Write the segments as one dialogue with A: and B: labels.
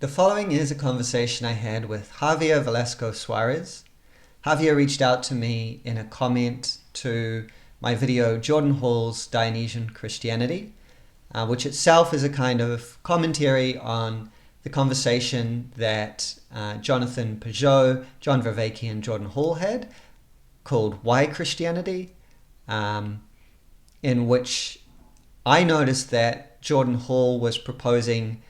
A: The following is a conversation I had with Xavier Velasco-Suarez. Javier reached out to me in a comment to my video Jordan Hall's Dionysian Christianity, which itself is a kind of commentary on the conversation that Jonathan Pageau, John Vervaeke, and Jordan Hall had called Why Christianity, in which I noticed that Jordan Hall was proposing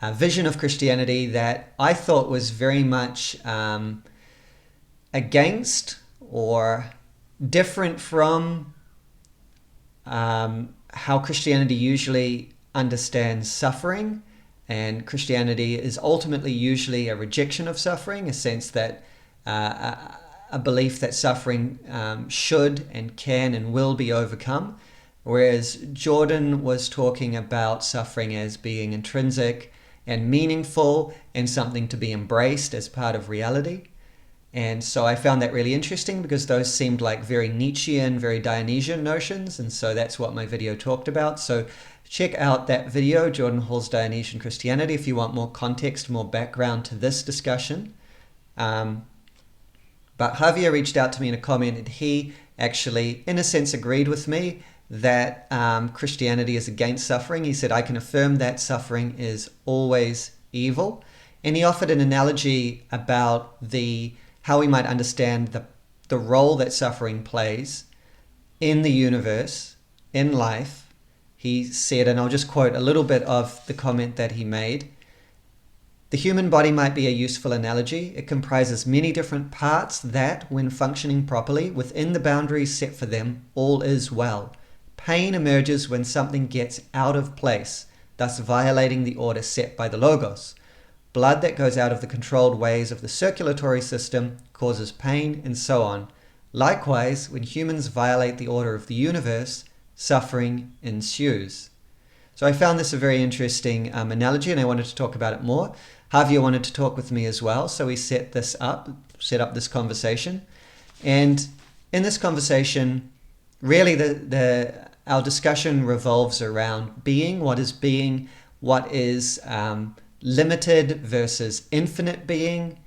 A: a vision of Christianity that I thought was very much against or different from how Christianity usually understands suffering. And Christianity is ultimately usually a rejection of suffering, a sense that a belief that suffering should and can and will be overcome. Whereas Jordan was talking about suffering as being intrinsic and meaningful and something to be embraced as part of reality. And so I found that really interesting because those seemed like very Nietzschean, very Dionysian notions. And so that's what my video talked about. So check out that video, Jordan Hall's Dionysian Christianity, if you want more context, more background to this discussion. But Javier reached out to me in a comment and he actually, in a sense, agreed with me that Christianity is against suffering. He said, I can affirm that suffering is always evil. And he offered an analogy about how we might understand the role that suffering plays in the universe, in life. He said, and I'll just quote a little bit of the comment that he made, the human body might be a useful analogy. It comprises many different parts that, when functioning properly, within the boundaries set for them, all is well. Pain emerges when something gets out of place, thus violating the order set by the Logos. Blood that goes out of the controlled ways of the circulatory system causes pain, and so on. Likewise, when humans violate the order of the universe, suffering ensues. So I found this a very interesting analogy, and I wanted to talk about it more. Javier wanted to talk with me as well, so we set up this conversation. And in this conversation, really our discussion revolves around being, what is limited versus infinite being.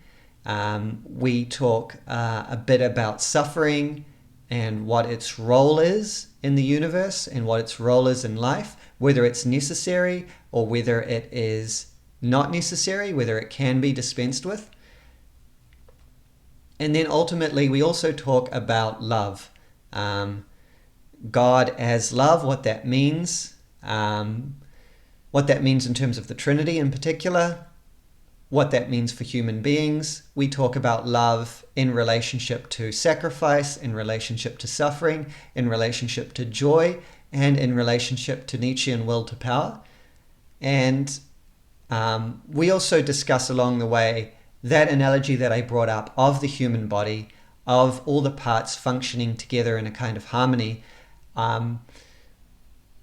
A: We talk a bit about suffering and what its role is in the universe and what its role is in life, whether it's necessary or whether it is not necessary, whether it can be dispensed with. And then ultimately we also talk about love. God as love, what that means in terms of the Trinity in particular, what that means for human beings. We talk about love in relationship to sacrifice, in relationship to suffering, in relationship to joy, and in relationship to Nietzschean will to power. And we also discuss along the way that analogy that I brought up of the human body, of all the parts functioning together in a kind of harmony.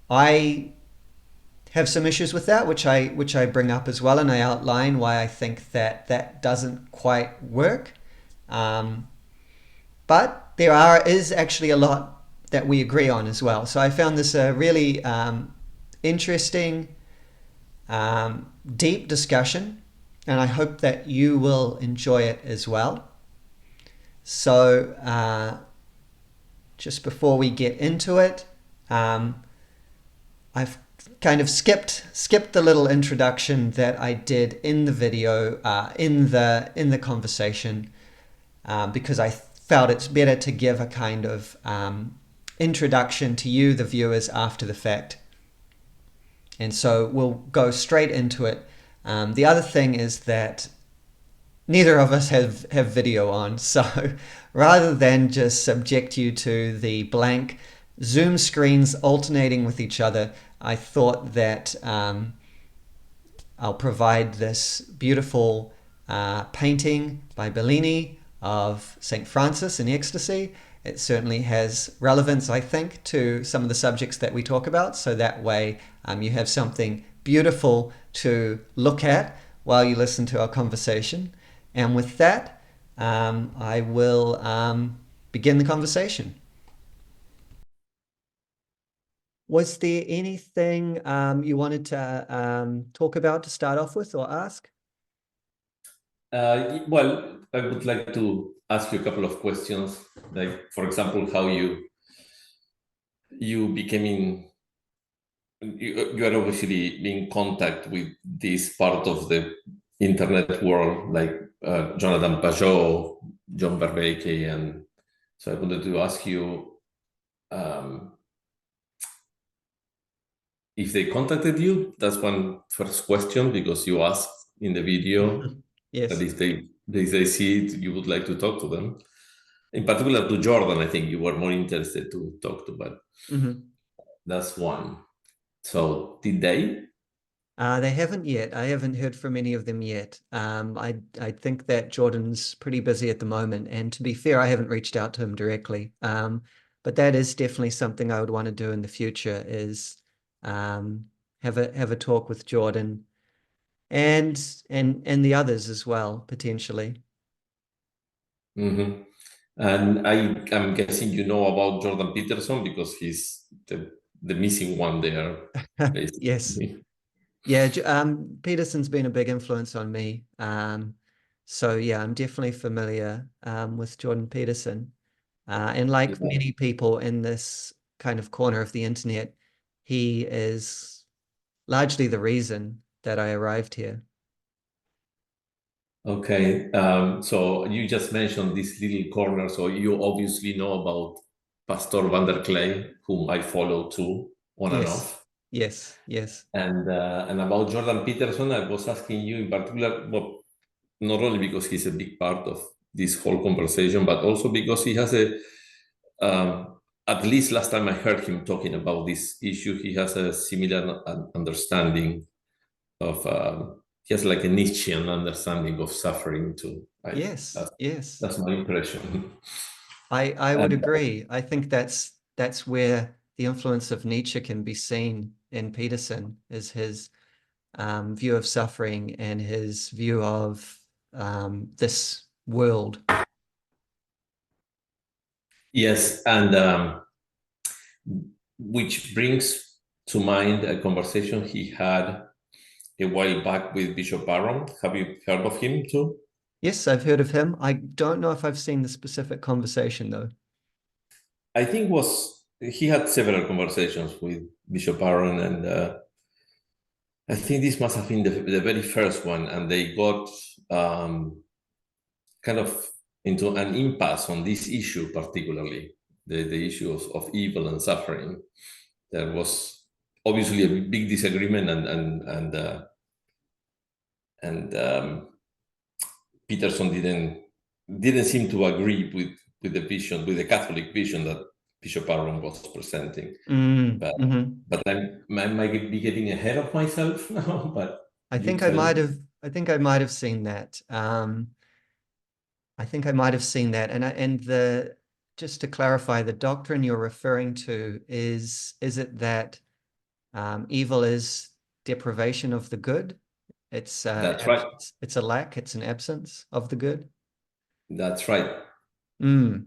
A: I have some issues with that, which I bring up as well, and I outline why I think that doesn't quite work. But is actually a lot that we agree on as well. So I found this a really interesting, deep discussion, and I hope that you will enjoy it as well. So just before we get into it, I've kind of skipped the little introduction that I did in the video, in the conversation, because I felt it's better to give a kind of introduction to you, the viewers, after the fact. And so we'll go straight into it. The other thing is that neither of us have video on, so rather than just subject you to the blank Zoom screens alternating with each other, I thought that I'll provide this beautiful painting by Bellini of St. Francis in ecstasy. It certainly has relevance, I think, to some of the subjects that we talk about, so that way you have something beautiful to look at while you listen to our conversation. And with that, I will begin the conversation. Was there anything you wanted to talk about to start off with or ask?
B: Well, I would like to ask you a couple of questions, like, for example, how you became you are obviously in contact with this part of the internet world, like Jonathan Pageau, John Vervaeke, and so I wanted to ask you um, if they contacted you. That's one first question because you asked in the video that
A: Yes.
B: if they see it, you would like to talk to them. In particular to Jordan, I think you were more interested to talk to, but
A: Hmm.
B: that's one. So did they?
A: They haven't yet. I haven't heard from any of them yet. I think that Jordan's pretty busy at the moment, and to be fair, I haven't reached out to him directly. But that is definitely something I would want to do in the future is have a talk with Jordan and the others as well, potentially.
B: Hmm. And I'm guessing you know about Jordan Peterson because he's the missing one there,
A: Yes.
B: basically.
A: Yeah, Peterson's been a big influence on me. So yeah, I'm definitely familiar with Jordan Peterson. And like
B: Yeah.
A: many people in this kind of corner of the internet, he is largely the reason that I arrived here.
B: Okay. So you just mentioned this little corner. So you obviously know about Pastor Van der Clay, whom I follow too, on and
A: Yes,
B: off.
A: yes, yes,
B: And about Jordan Peterson, I was asking you in particular, well, not only because he's a big part of this whole conversation, but also because he has at least last time I heard him talking about this issue, he has a similar understanding of, he has like a Nietzschean understanding of suffering too.
A: yes,
B: That's,
A: yes.
B: that's my impression.
A: I would
B: And
A: agree. I think that's where the influence of Nietzsche can be seen in Peterson, is his view of suffering and his view of this world.
B: yes, and which brings to mind a conversation he had a while back with Bishop Barron. Have you heard of him too?
A: Yes, I've heard of him. I don't know if I've seen the specific conversation though.
B: I think was he had several conversations with Bishop Barron, and I think this must have been the very first one, and they got kind of into an impasse on this issue, particularly the issue of evil and suffering. There was obviously a big disagreement, and Peterson didn't seem to agree with the vision, with the Catholic vision that Bishop Barron was presenting.
A: Mm,
B: But
A: hmm.
B: I might be getting ahead of myself now. But
A: I
B: you
A: think I
B: tell
A: might
B: me.
A: have I think I might have seen that. I think I might have seen that. And the just to clarify, the doctrine you're referring to is it that evil is deprivation of the good? It's
B: That's right.
A: it's a lack, it's an absence of the good.
B: That's right.
A: Mm.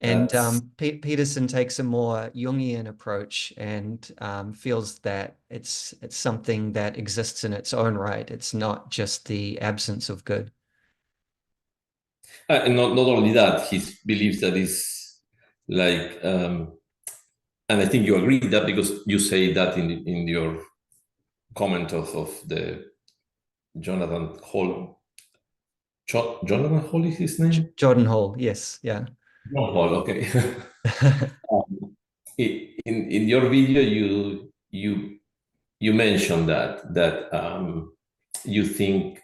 A: And
B: That's
A: Peterson takes a more Jungian approach and feels that it's something that exists in its own right. It's not just the absence of good.
B: and not only that, he believes that is like, and I think you agree that because you say that in your comment of the Jonathan Hall. Jonathan Hall is his name.
A: Jordan Hall, yes, yeah.
B: John Hall. Okay. In your video, you mentioned that you think,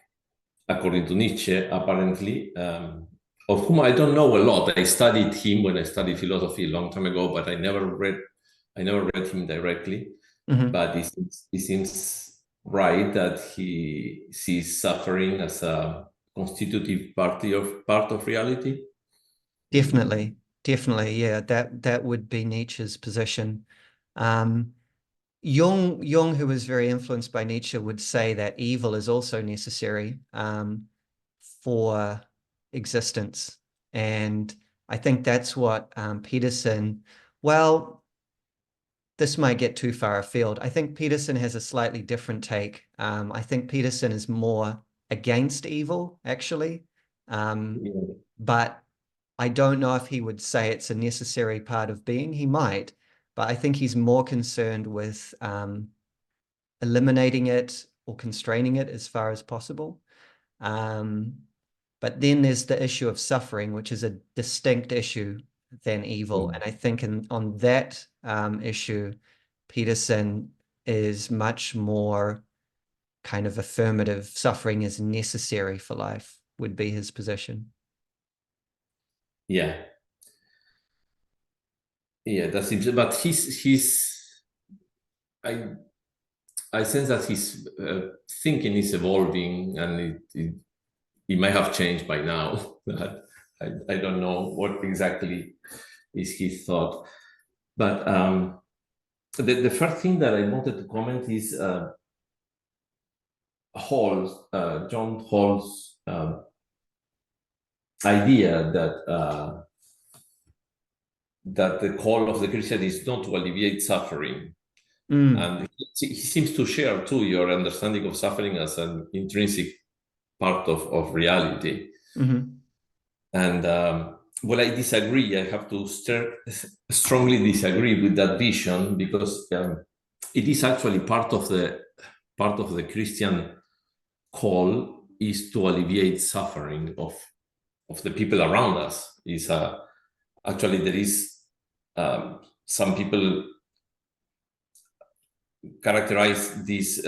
B: according to Nietzsche, apparently, of whom I don't know a lot. I studied him when I studied philosophy a long time ago, but I never read him directly.
A: Hmm.
B: But it seems right that he sees suffering as a constitutive part of reality. Mm.
A: Definitely, definitely, yeah. That would be Nietzsche's position. Um, Jung, who was very influenced by Nietzsche, would say that evil is also necessary for existence. And I think that's what Peterson, well, this might get too far afield. I think Peterson has a slightly different take. I think Peterson is more against evil, actually. But I don't know if he would say it's a necessary part of being. He might, but I think he's more concerned with eliminating it or constraining it as far as possible. But then there's the issue of suffering, which is a distinct issue than evil. And I think on that issue, Peterson is much more kind of affirmative. Suffering is necessary for life, would be his position.
B: Yeah. Yeah, that's interesting. But I sense that his thinking is evolving, and it might have changed by now. I don't know what exactly is his thought. But the first thing that I wanted to comment is John Hall's idea that the call of the Christian is not to alleviate suffering. And he seems to share too your understanding of suffering as an intrinsic part of reality. And well, I disagree. I have to strongly disagree with that vision, because it is actually part of the Christian call is to alleviate suffering of the people around us. Is actually there is some people characterize this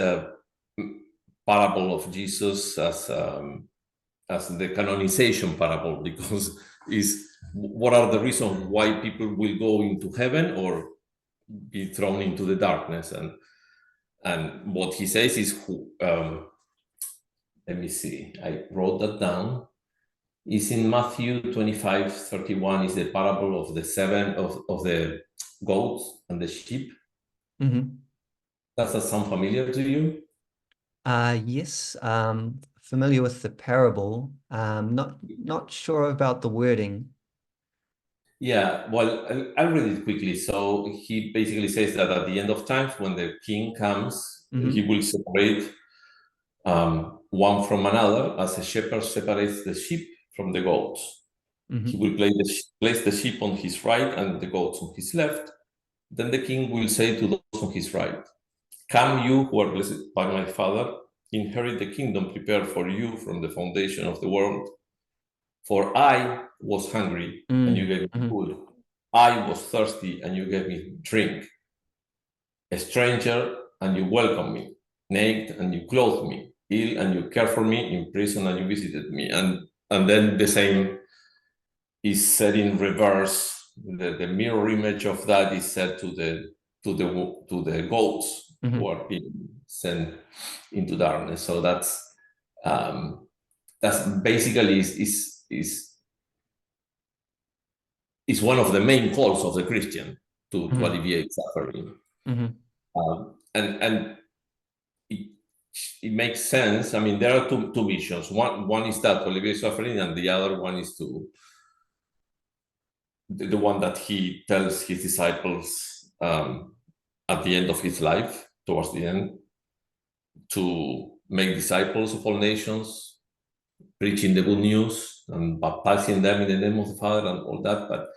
B: parable of Jesus as the canonization parable, because what are the reasons why people will go into heaven or be thrown into the darkness? And what he says is, let me see, I wrote that down. Is in Matthew 25:31 is the parable of the the goats and the sheep. Does that sound familiar to you?
A: Yes, familiar with the parable. Not sure about the wording.
B: Yeah, well, I'll read it quickly. So he basically says that at the end of times, when the king comes, he will separate one from another, as a shepherd separates the sheep from the goats. He will place the sheep on his right and the goats on his left. Then the king will say to those on his right, "Come, you who are blessed by my Father, inherit the kingdom prepared for you from the foundation of the world. For I was hungry, and you gave me food. I was thirsty, and you gave me drink. A stranger, and you welcomed me. Naked, and you clothed me. Ill, and you cared for me. In prison, and you visited me." And then the same is said in reverse. The mirror image of that is said to the goats who are being sent into darkness. So that's basically is one of the main calls of the Christian to alleviate suffering. And it makes sense. I mean, there are two missions. One is that to alleviate suffering, and the other one is to the one that he tells his disciples at the end of his life, towards the end, to make disciples of all nations, preaching the good news and baptizing them in the name of the Father and all that.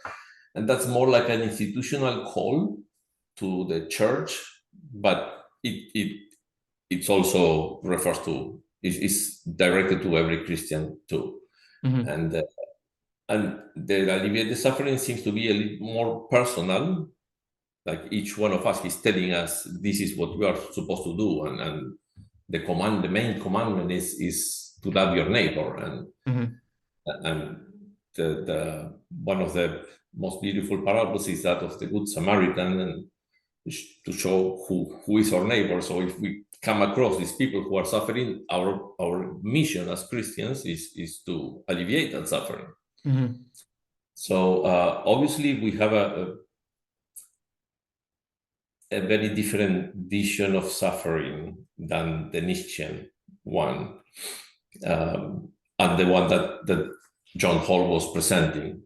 B: And that's more like an institutional call to the church, but it's also refers to, is directed to every Christian too. And the alleviate the suffering seems to be a little more personal, like each one of us is telling us this is what we are supposed to do, and the main commandment is to love your neighbor, and the one of the most beautiful parables is that of the Good Samaritan, and to show who is our neighbor. So if we come across these people who are suffering, our mission as Christians is to alleviate that suffering. So obviously we have a very different vision of suffering than the Nietzschean one, and the one that John Hall was presenting.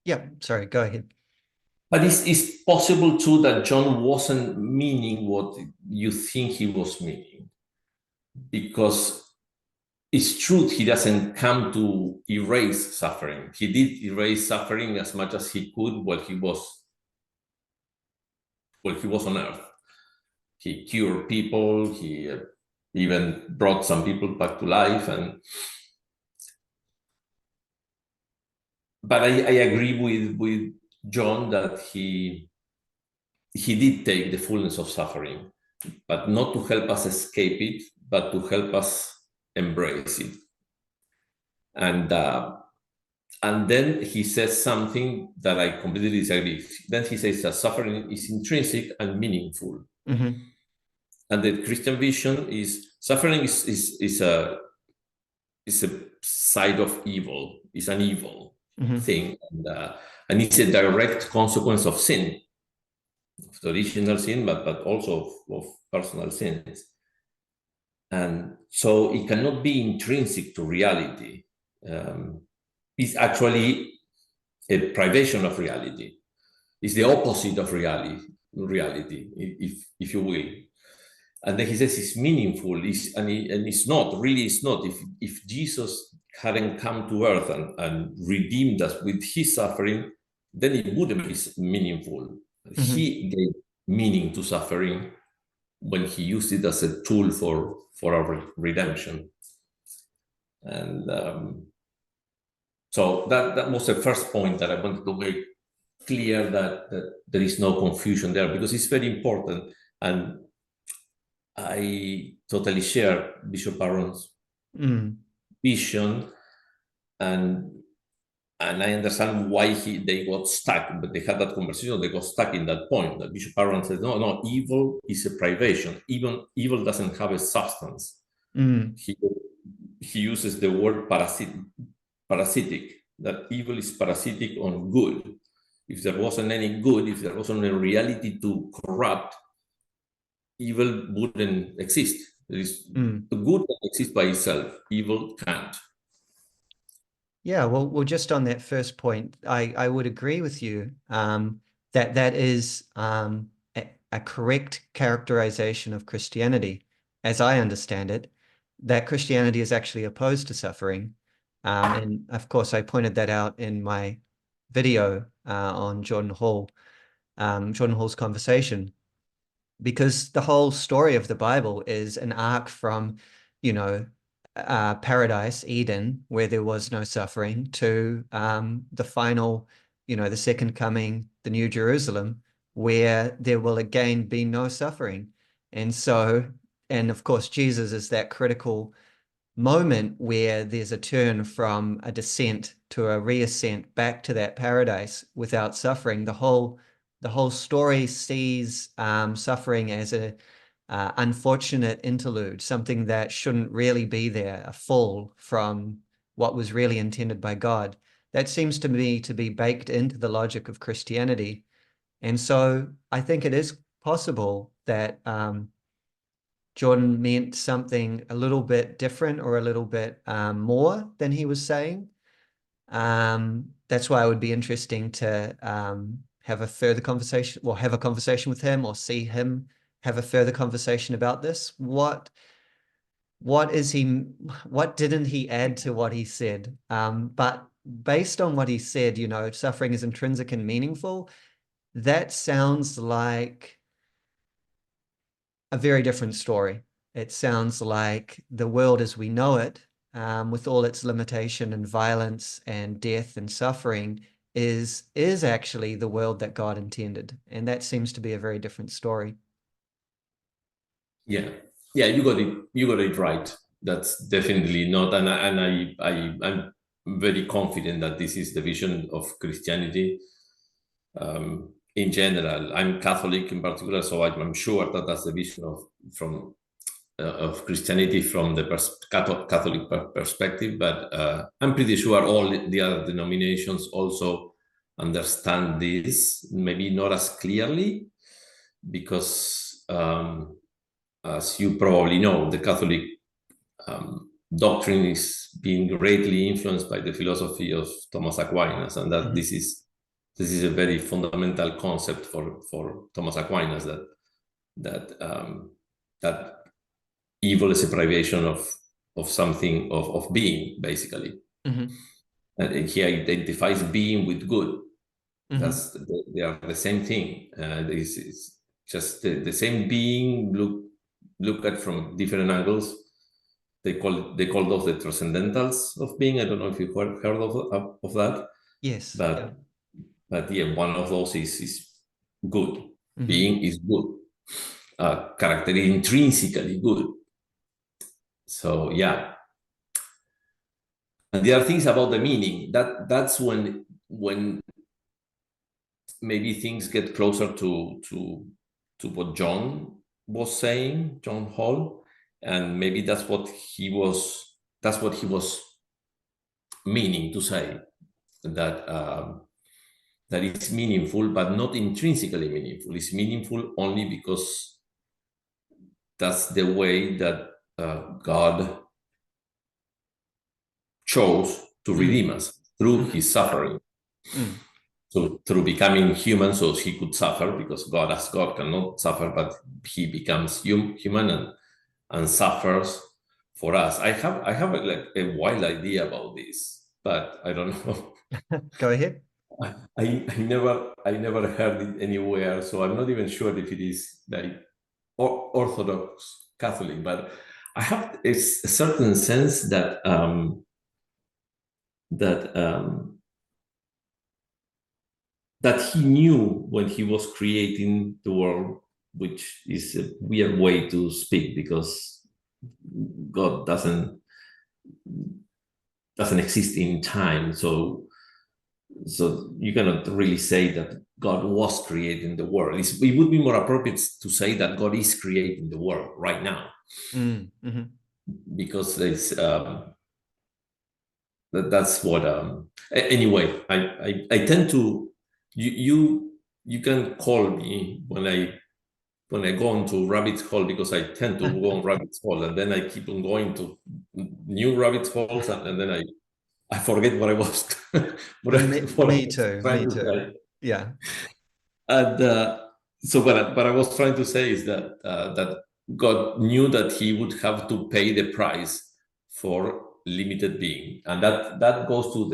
A: Yeah, sorry, go ahead.
B: But it's possible too that John wasn't meaning what you think he was meaning, because it's true he doesn't come to erase suffering. He did erase suffering as much as he could while he was on Earth. He cured people. He even brought some people back to life. But I agree with John that he did take the fullness of suffering, but not to help us escape it, but to help us embrace it. And then he says something that I completely disagree. Then he says that suffering is intrinsic and meaningful.
A: Mm-hmm.
B: And the Christian vision is suffering is a side of evil, is an evil
A: Mm-hmm.
B: thing, and it's a direct consequence of sin, of the original sin, but also of personal sins. And so it cannot be intrinsic to reality. It's actually a privation of reality. It's the opposite of reality, if you will. And then he says it's meaningful, and it's not, really it's not. If Jesus hadn't come to earth and redeemed us with his suffering, then it wouldn't be meaningful. Mm-hmm. He gave meaning to suffering when he used it as a tool for our redemption. And so that was the first point that I wanted to make clear, that there is no confusion there, because it's very important. And I totally share Bishop Barron's vision, and I understand why they got stuck, but they had that conversation, they got stuck in that point, that Bishop Barron said, no, evil is a privation. Even evil doesn't have a substance. He uses the word parasitic, that evil is parasitic on good. If there wasn't any good, if there wasn't a reality to corrupt, evil wouldn't exist. There is the good that exists by itself. Evil can't.
A: Yeah, well, just on that first point, I would agree with you that is a correct characterization of Christianity, as I understand it, that Christianity is actually opposed to suffering. And of course, I pointed that out in my video on Jordan Hall's conversation, because the whole story of the Bible is an arc from, paradise, Eden, where there was no suffering, to the final, the second coming, the New Jerusalem, where there will again be no suffering. And so, and of course, Jesus is that critical moment where there's a turn from a descent to a reascent back to that paradise without suffering. The whole story sees suffering as a unfortunate interlude, something that shouldn't really be there, a fall from what was really intended by God. That seems to me to be baked into the logic of Christianity. And so I think it is possible that Jordan meant something a little bit different, or a little bit more than he was saying. That's why it would be interesting to have a further conversation, or have a conversation with him, or see him have a further conversation about this. What didn't he add to what he said? But based on what he said, suffering is intrinsic and meaningful. That sounds like a very different story. It sounds like the world as we know it, with all its limitation and violence and death and suffering, is actually the world that God intended. And that seems to be a very different story.
B: Yeah, you got it right. That's definitely not, and I'm very confident that this is the vision of Christianity. In general, I'm Catholic in particular, so I'm sure that that's the vision of Christianity from the Catholic perspective. But I'm pretty sure all the other denominations also understand this, maybe not as clearly, because as you probably know, the Catholic doctrine is being greatly influenced by the philosophy of Thomas Aquinas, and that this is this is a very fundamental concept for Thomas Aquinas, that evil is a privation of something, of being, basically.
A: Mm-hmm.
B: And he identifies being with good.
A: Mm-hmm.
B: They are the same thing. This is just the same being, look at from different angles. They call those the transcendentals of being. I don't know if you've heard of that.
A: Yes. Yeah.
B: But yeah, one of those is good.
A: Mm-hmm.
B: Being is good. Character is intrinsically good. So yeah. And there are things about the meaning that's when maybe things get closer to what John was saying, John Hall, and maybe that's what he was meaning to say, that that it's meaningful, but not intrinsically meaningful. It's meaningful only because that's the way that God chose to redeem us through his suffering. So through becoming human, so he could suffer, because God, as God, cannot suffer, but he becomes human and suffers for us. I have a wild idea about this, but I don't know.
A: Go ahead.
B: I never heard it anywhere, so I'm not even sure if it is like Orthodox Catholic, but I have a certain sense that that he knew when he was creating the world, which is a weird way to speak, because God doesn't exist in time, so you cannot really say that God was creating the world. It would be more appropriate to say that God is creating the world right now, because it's that's what. Anyway, I tend to you can call me when I go into rabbit hole, because I tend to go on rabbit hole, and then I keep on going to new rabbit holes, and then I forget what I was
A: Me too.
B: trying to say.
A: Yeah.
B: And so what I was trying to say is that that God knew that he would have to pay the price for limited being, and that goes to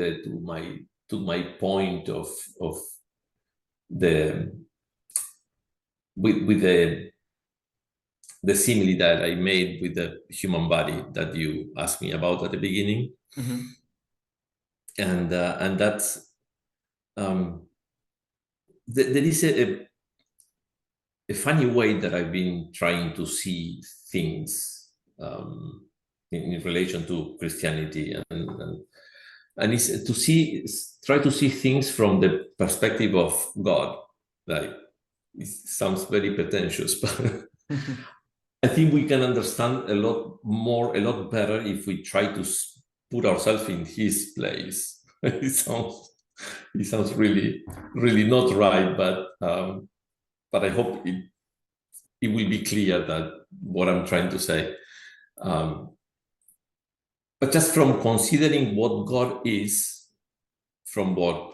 B: my point of the with the simile that I made with the human body that you asked me about at the beginning. And that's there is a funny way that I've been trying to see things in relation to Christianity, and it's try to see things from the perspective of God. Like, it sounds very pretentious, but I think we can understand a lot better if we try to put ourselves in his place. It sounds really, really not right, but I hope it will be clear that what I'm trying to say. But just from considering what God is, from what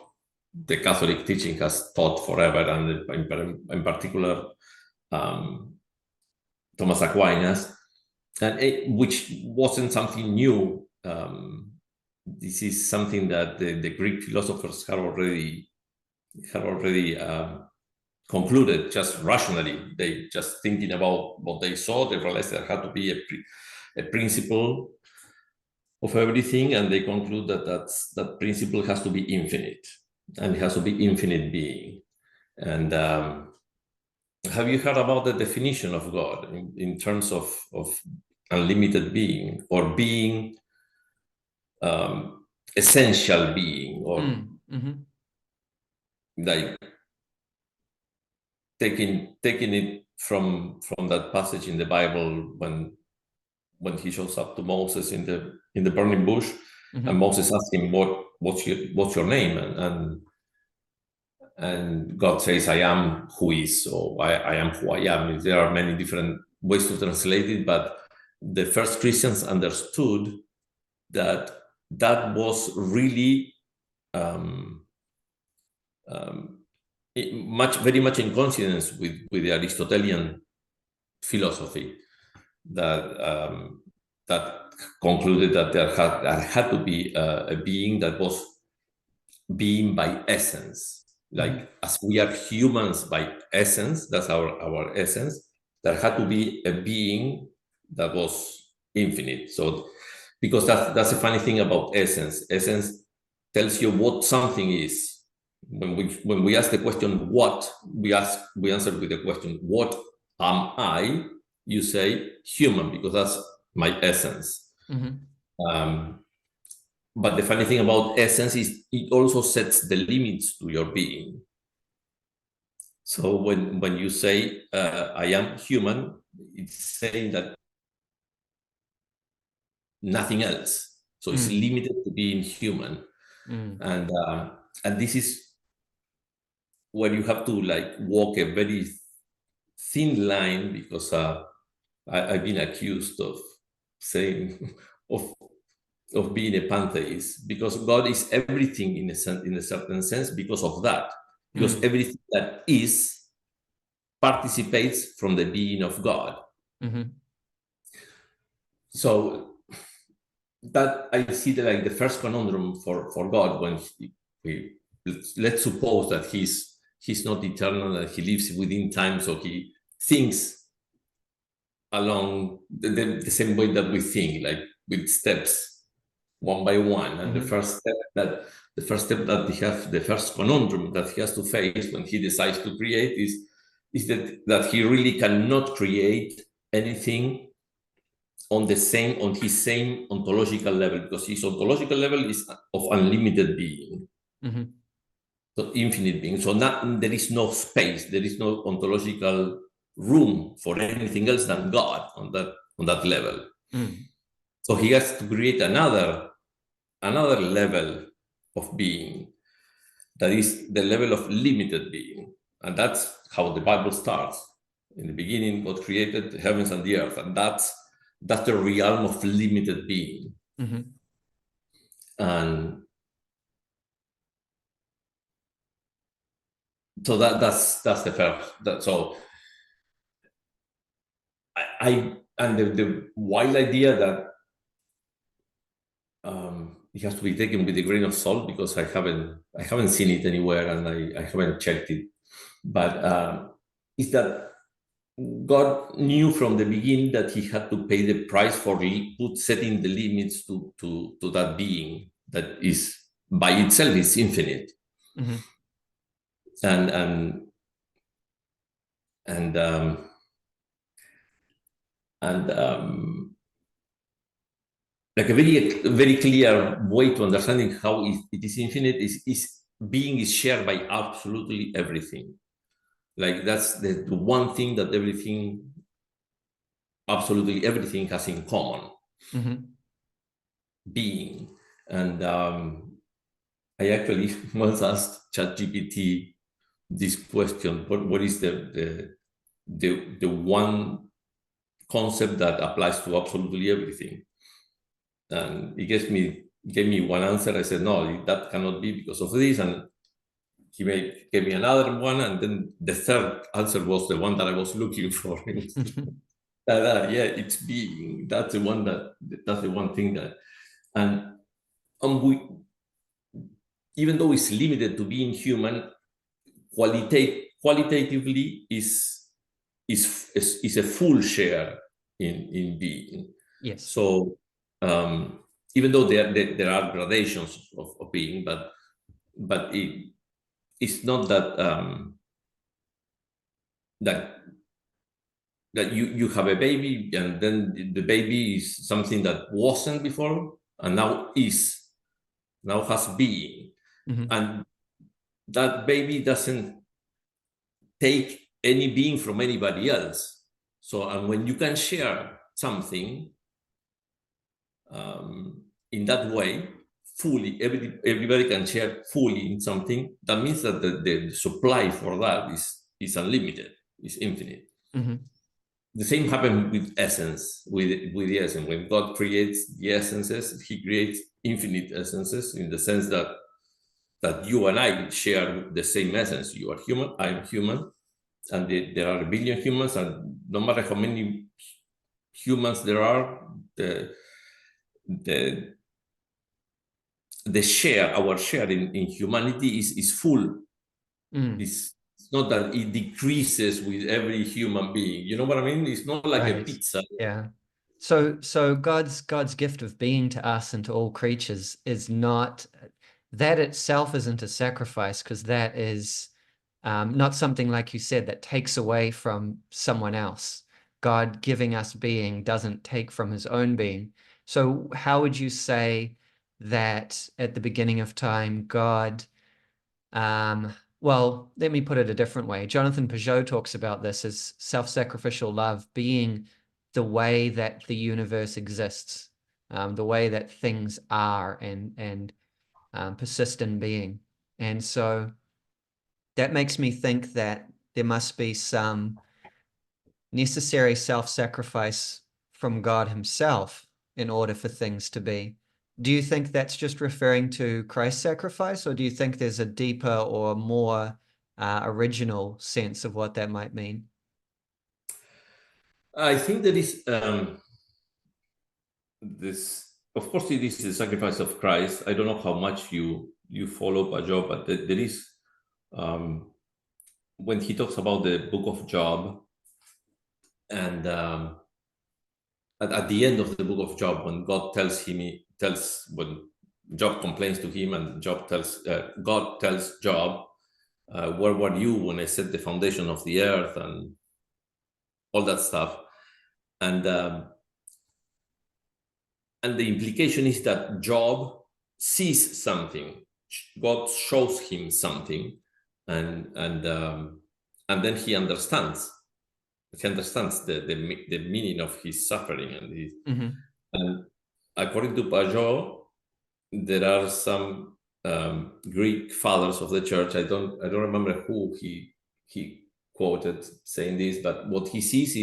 B: the Catholic teaching has taught forever, and in particular Thomas Aquinas, and which wasn't something new. This is something that the Greek philosophers had already concluded just rationally. They just thinking about what they saw, they realized there had to be a principle of everything, and they conclude that principle has to be infinite, and it has to be infinite being. And have you heard about the definition of God in terms of unlimited being, or being essential being, or like taking it from that passage in the Bible when he shows up to Moses in the burning bush, and Moses asks him, what's your name, and God says, I am who is, or I am who I am. There are many different ways to translate it, but the first Christians understood that was really very much in consonance with the Aristotelian philosophy that that concluded that there had to be a being that was being by essence. Like as we are humans by essence, that's our essence, there had to be a being that was infinite. So because that's the funny thing about essence. Essence tells you what something is. When we ask the question what, we answer with the question what am I? You say human, because that's my essence. But the funny thing about essence is it also sets the limits to your being. So when you say I am human, it's saying that nothing else. So it's limited to being human. And this is where you have to like walk a very thin line, because I've been accused of saying of being a pantheist, because God is everything in a certain sense because of that, because everything that is participates from the being of God. So that I see like the first conundrum for God, when let's suppose that he's not eternal, that he lives within time, so he thinks along the same way that we think, like with steps, one by one. And the first step that the first conundrum that he has to face when he decides to create is that he really cannot create anything on his same ontological level, because his ontological level is of unlimited being. So infinite being. So there is no space, there is no ontological room for anything else than God on that level. So he has to create another level of being, that is the level of limited being. And that's how the Bible starts. In the beginning, God created the heavens and the earth, and that's the realm of limited being. And so that's the first. So the wild idea that it has to be taken with a grain of salt, because I haven't seen it anywhere, and I haven't checked it. But is that God knew from the beginning that he had to pay the price for setting the limits to that being that is by itself is infinite. Like a very clear way to understanding how it is infinite is being is shared by absolutely everything. Like that's the one thing that absolutely everything has in common. Being. And I actually once asked ChatGPT this question: what is the one concept that applies to absolutely everything? And he gave me one answer. I said, no, that cannot be because of this. And he gave me another one. And then the third answer was the one that I was looking for. Yeah, it's being. That's the one thing that, and we, even though it's limited to being human, qualitatively is a full share in being.
A: Yes.
B: So even though there are gradations of being, but it's not that you have a baby, and then the baby is something that wasn't before and now has being. And that baby doesn't take any being from anybody else. So, and when you can share something in that way, fully, everybody can share fully in something, that means that the supply for that is unlimited, is infinite. The same happened with essence, with the essence. When God creates the essences, he creates infinite essences, in the sense that that you and I share the same essence. You are human, I am human, and there are a billion humans, and no matter how many humans there are, the our share in humanity is full. It's not that it decreases with every human being. You know what I mean? It's not like a pizza.
A: Yeah. So God's gift of being to us and to all creatures is not, that itself isn't a sacrifice, because that is not something, like you said, that takes away from someone else. God giving us being doesn't take from his own being. So how would you say that at the beginning of time, God, well, let me put it a different way. Jonathan Pageau talks about this as self-sacrificial love being the way that the universe exists, the way that things are and persist in being. And so that makes me think that there must be some necessary self-sacrifice from God himself in order for things to be. Do you think that's just referring to Christ's sacrifice, or do you think there's a deeper or more original sense of what that might mean?
B: I think there is this. Of course, it is the sacrifice of Christ. I don't know how much you follow Pageau, but there is when he talks about the book of Job, and at the end of the book of Job, when God when Job complains to him, and God tells Job, where were you when I set the foundation of the earth and all that stuff, and the implication is that Job sees something, God shows him something, and then he understands the meaning of his suffering, and according to Pageau, there are some Greek fathers of the church. I don't remember who he quoted saying this, but what he sees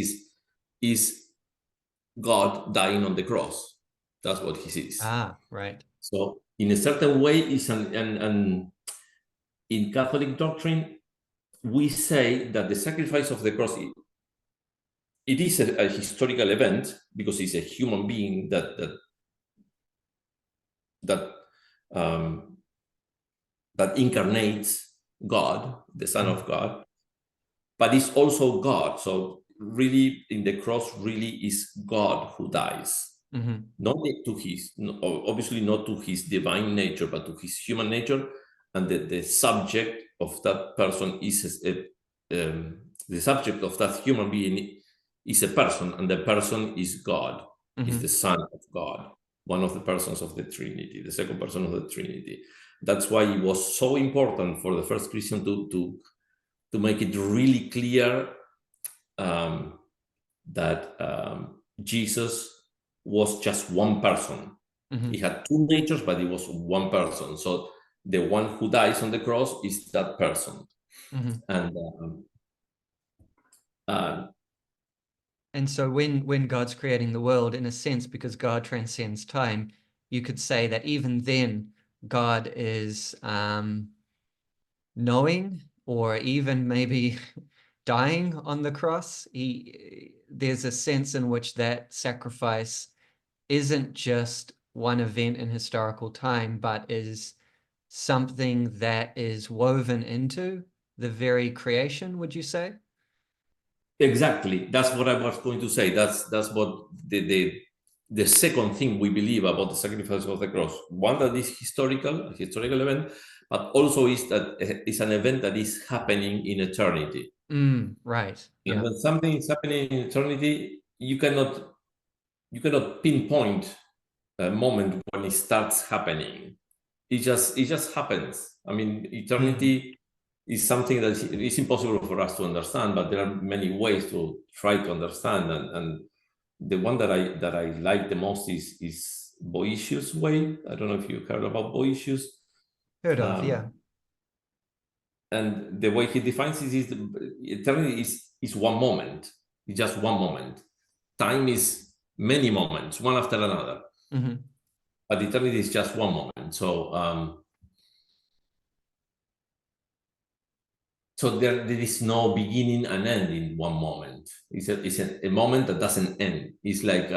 B: is God dying on the cross. That's what he sees.
A: Ah, right.
B: So in a certain way, is and in Catholic doctrine, we say that the sacrifice of the cross, it is a historical event because it's a human being that incarnates God, the Son of God, but it's also God. So really, in the cross, really is God who dies. Not to his, obviously not to his divine nature, but to his human nature, and the subject of that person is the subject of that human being is a person, and the person is God, is the Son of God, one of the persons of the Trinity, the second person of the Trinity. That's why it was so important for the first Christian to make it really clear that Jesus was just one person. He had two natures, but he was one person. So the one who dies on the cross is that person.
A: And so when God's creating the world, in a sense, because God transcends time, you could say that even then God is knowing, or even maybe dying on the cross. There's a sense in which that sacrifice isn't just one event in historical time, but is something that is woven into the very creation, would you say?
B: Exactly. That's what I was going to say. That's what the second thing we believe about the sacrifice of the cross. One, that is a historical event, but also is that it's an event that is happening in eternity.
A: Right.
B: And when something is happening in eternity, you cannot pinpoint a moment when it starts happening. It just happens. I mean, eternity is something that is impossible for us to understand, but there are many ways to try to understand. And the one that I like the most is Boëthius' way. I don't know if you heard about Boëthius.
A: Heard of, yeah.
B: And the way he defines it is eternity is one moment. It's just one moment. Time is many moments, one after another. But eternity is just one moment. So so there is no beginning and end in one moment. It's a moment that doesn't end. It's like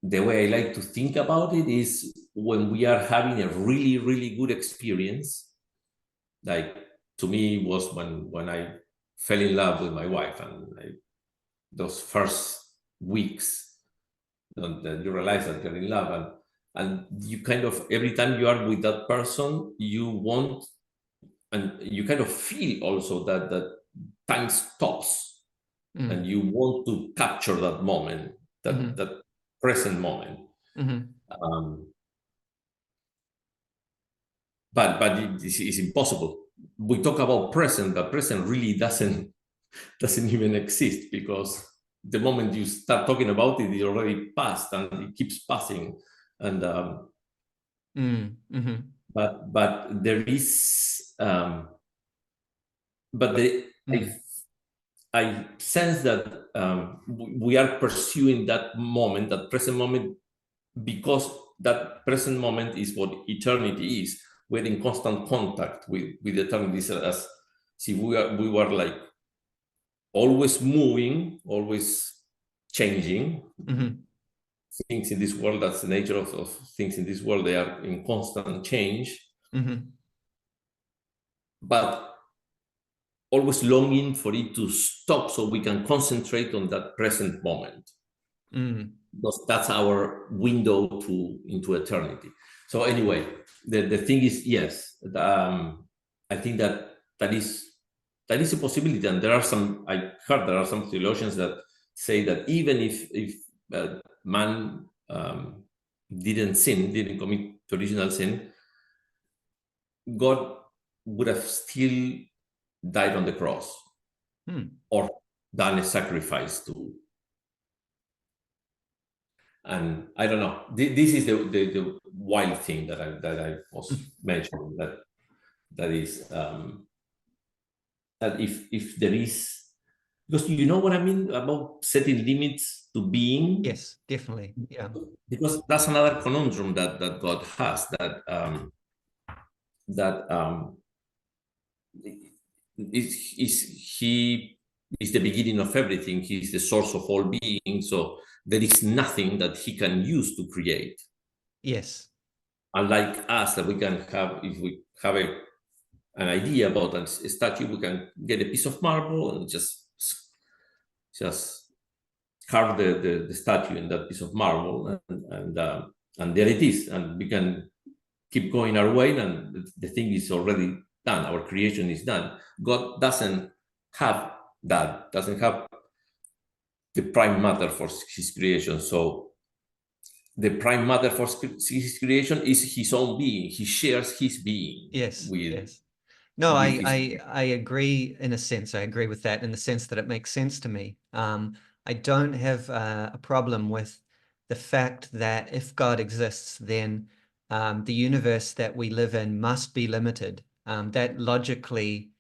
B: the way I like to think about it is when we are having a really, really good experience, like to me was when I fell in love with my wife, and those first weeks that you realize that you're in love, and you kind of, every time you are with that person, you want, and you kind of feel also that time stops, and you want to capture that moment, that present moment. But it's impossible. We talk about present, but present really doesn't even exist, because the moment you start talking about it, it already passed and it keeps passing. And but there is I sense that we are pursuing that moment, that present moment, because that present moment is what eternity is. We're in constant contact with eternity, as see we were like always moving, always changing. Things in this world, that's the nature of things in this world, they are in constant change. But always longing for it to stop so we can concentrate on that present moment. Because that's our window into eternity. So anyway, the thing is, yes, I think that is a possibility. And there are some, I heard there are some theologians that say that even if man didn't commit original sin, God would have still died on the cross or done a sacrifice to. And I don't know. This is the wild thing that I was mentioning, that is that if there is, because you know what I mean about setting limits to being.
A: Yes, definitely. Yeah.
B: Because that's another conundrum that God has, that he is the beginning of everything. He is the source of all being. So there is nothing that he can use to create.
A: Yes.
B: Unlike us, that we can have, if we have an idea about a statue, we can get a piece of marble and just carve the statue in that piece of marble, and there it is, and we can keep going our way, and the thing is already done. Our creation is done. God doesn't have that, doesn't have the prime matter for his creation. So the prime matter for his creation is his own being. He shares his being with
A: No,
B: his
A: I agree in a sense. I agree with that in the sense that it makes sense to me. I don't have a problem with the fact that if God exists, then the universe that we live in must be limited. That logically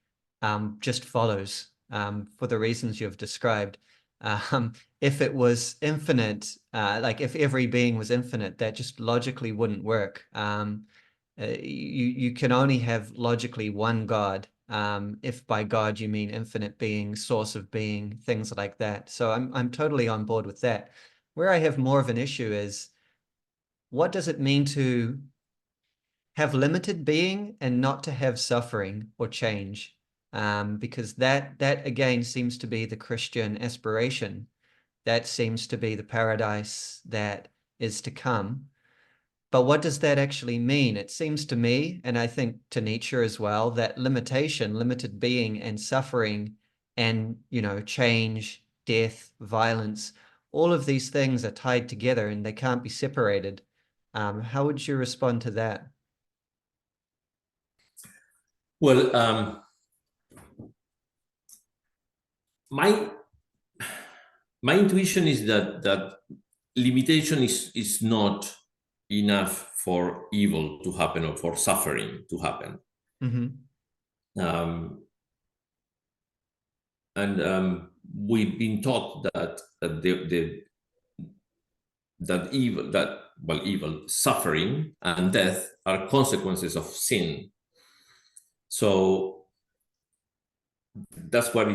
A: just follows for the reasons you've described. If it was infinite, like if every being was infinite, that just logically wouldn't work. You can only have logically one God, if by God you mean infinite being, source of being, things like that. So I'm totally on board with that. Where I have more of an issue is, what does it mean to have limited being and not to have suffering or change? Because that again seems to be the Christian aspiration. That seems to be the paradise that is to come. But what does that actually mean? It seems to me, and I think to Nietzsche as well, that limitation, limited being and suffering and, change, death, violence, all of these things are tied together and they can't be separated. How would you respond to that?
B: well, my intuition is that limitation is not enough for evil to happen or for suffering to happen. And we've been taught that evil, that evil, suffering and death are consequences of sin. So that's what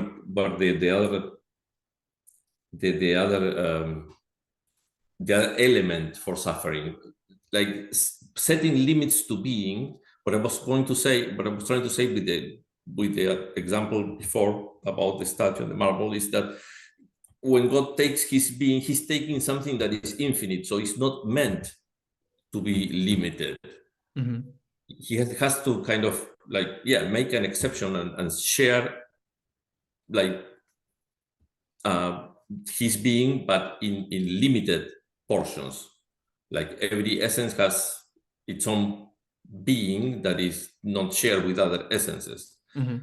B: the other element for suffering, like setting limits to being. What I was trying to say with the example before about the statue and the marble is that when God takes his being, he's taking something that is infinite, so it's not meant to be limited.
A: Mm-hmm.
B: He has to kind of make an exception and share his being, but in limited portions. Like every essence has its own being that is not shared with other essences.
A: Mm-hmm.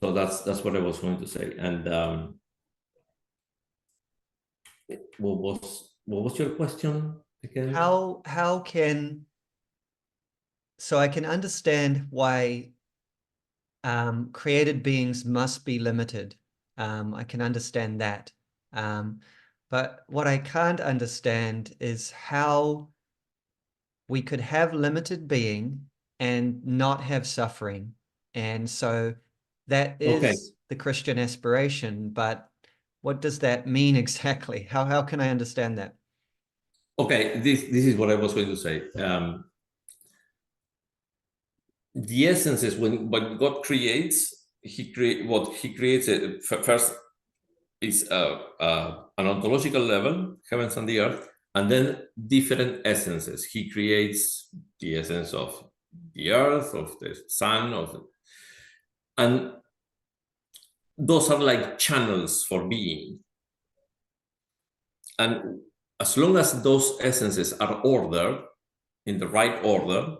B: So that's what I was going to say. And what was your question again?
A: How can, so I can understand why created beings must be limited. I can understand that. But what I can't understand is how we could have limited being and not have suffering. And so that is the Christian aspiration, but what does that mean exactly? How can I understand that?
B: Okay, this is what I was going to say. The essence is when God creates, he creates first is an ontological level, heavens and the earth, and then different essences. He creates the essence of the earth, of the sun, and those are like channels for being. And as long as those essences are ordered in the right order,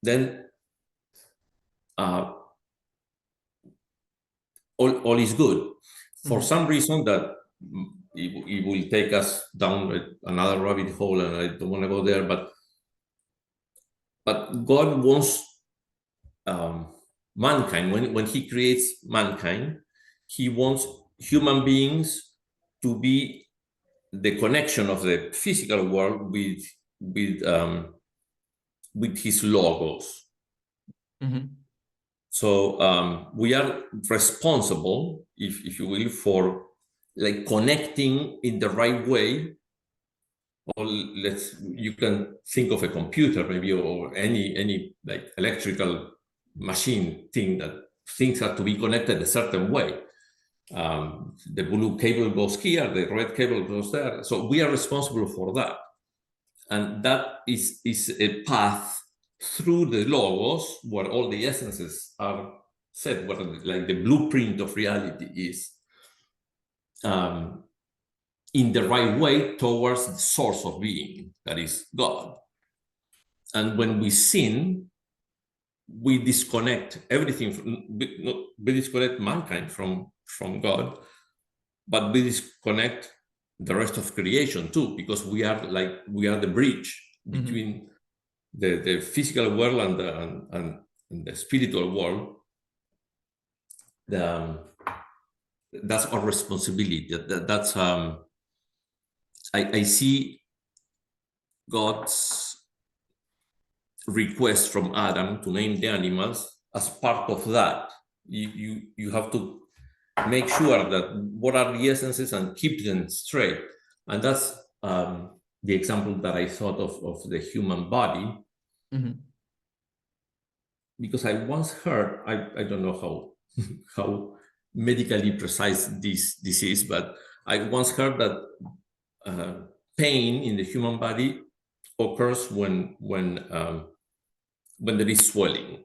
B: then all is good. For some reason that it will take us down another rabbit hole, and I don't want to go there, but God wants mankind, when he creates mankind, he wants human beings to be the connection of the physical world with his logos. So we are responsible, if you will, for like connecting in the right way. Or you can think of a computer maybe, or any like electrical machine thing, that things have to be connected a certain way. The blue cable goes here, the red cable goes there. So we are responsible for that. And that is a path through the logos where all the essences are set, where like the blueprint of reality is in the right way towards the source of being, that is God. And when we sin, we disconnect everything, we disconnect mankind from God, but we disconnect the rest of creation too, because we are the bridge between the physical world and the spiritual world. That's our responsibility. That's I see God's request from Adam to name the animals as part of that. You have to make sure that what are the essences and keep them straight. And that's the example that I thought of the human body. Because I once heard, I don't know how medically precise this is, but I once heard that pain in the human body occurs when there is swelling.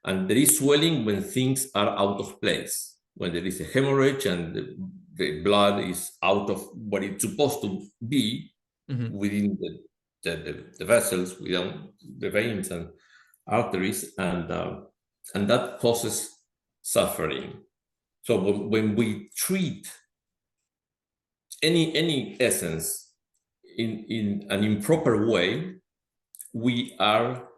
B: And there is swelling when things are out of place, when there is a hemorrhage and the blood is out of what it's supposed to be within the vessels, within the veins and arteries, and that causes suffering. So when we treat any essence in an improper way, we are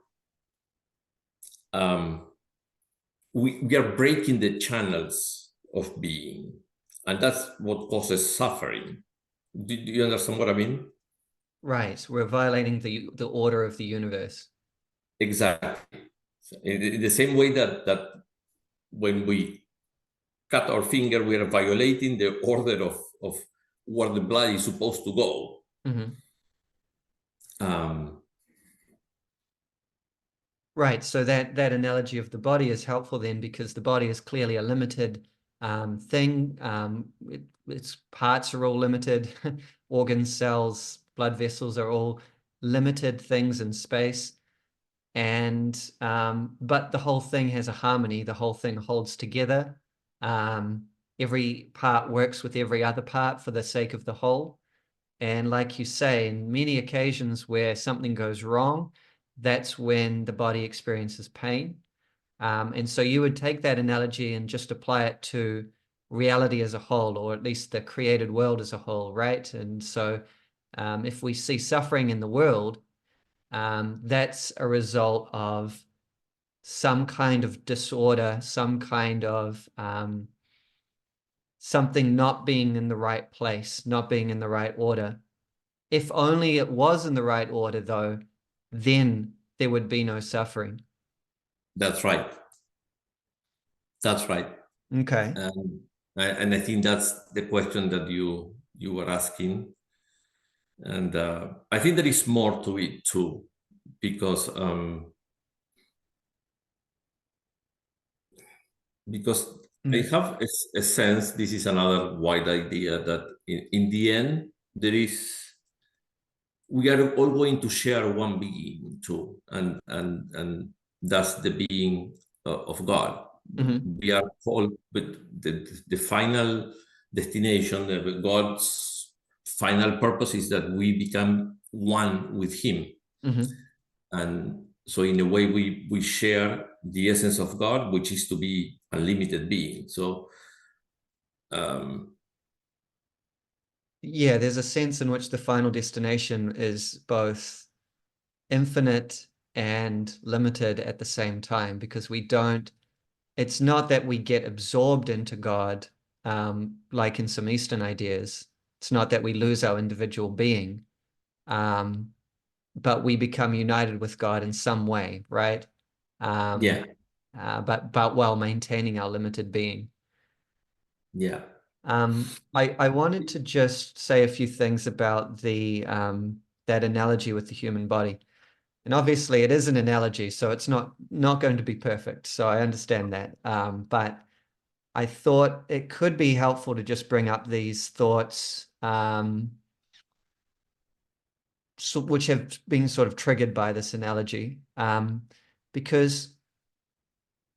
B: we are breaking the channels of being, and that's what causes suffering. Do you understand what I mean?
A: Right. We're violating the order of the universe.
B: Exactly. In the same way that when we cut our finger, we are violating the order of where the blood is supposed to go.
A: Mm-hmm.
B: Um,
A: Right. So that analogy of the body is helpful then, because the body is clearly a limited thing. Its parts are all limited. Organs, cells, blood vessels are all limited things in space. And but the whole thing has a harmony. The whole thing holds together. Um, every part works with every other part for the sake of the whole. And like you say, in many occasions where something goes wrong, that's when the body experiences pain. And so you would take that analogy and just apply it to reality as a whole, or at least the created world as a whole, right? And so if we see suffering in the world, that's a result of some kind of disorder, some kind of something not being in the right place, not being in the right order. If only it was in the right order, though, then there would be no suffering.
B: that's right. That's right.
A: Okay.
B: And I think that's the question that you were asking. And I think there is more to it too, because I
A: Mm.
B: have a sense, this is another wide idea, that in the end we are all going to share one being too, and that's the being of God.
A: Mm-hmm.
B: We are called, but the final destination, God's final purpose is that we become one with Him.
A: Mm-hmm.
B: And so in a way we share the essence of God, which is to be unlimited being. So um,
A: Yeah, there's a sense in which the final destination is both infinite and limited at the same time, because we don't, it's not that we get absorbed into God, like in some Eastern ideas. It's not that we lose our individual being, um, but we become united with God in some way, right? Um,
B: yeah,
A: but while maintaining our limited being.
B: yeah,
A: I wanted to just say a few things about the that analogy with the human body. And obviously it is an analogy, so it's not going to be perfect. So I understand that. But I thought it could be helpful to just bring up these thoughts, which have been sort of triggered by this analogy, because,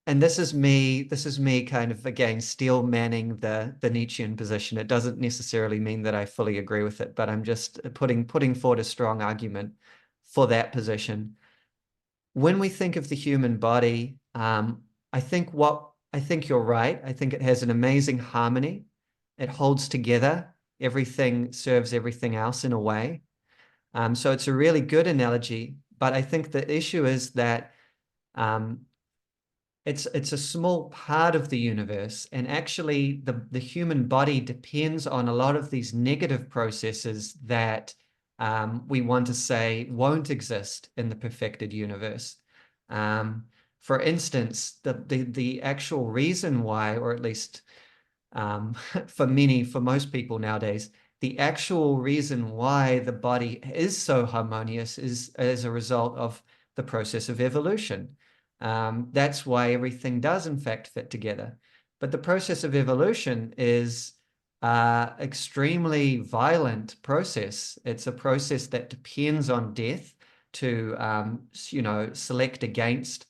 A: and this is me kind of again steel manning the Nietzschean position. It doesn't necessarily mean that I fully agree with it, but I'm just putting forward a strong argument for that position. When we think of the human body, I think you're right. I think it has an amazing harmony. It holds together. Everything serves everything else in a way. So it's a really good analogy. But I think the issue is that um, it's a small part of the universe, and actually the human body depends on a lot of these negative processes that we want to say won't exist in the perfected universe. Um, for instance, the actual reason why, or at least um, for most people nowadays, the actual reason why the body is so harmonious is as a result of the process of evolution. That's why everything does, in fact, fit together. But the process of evolution is extremely violent process. It's a process that depends on death to, select against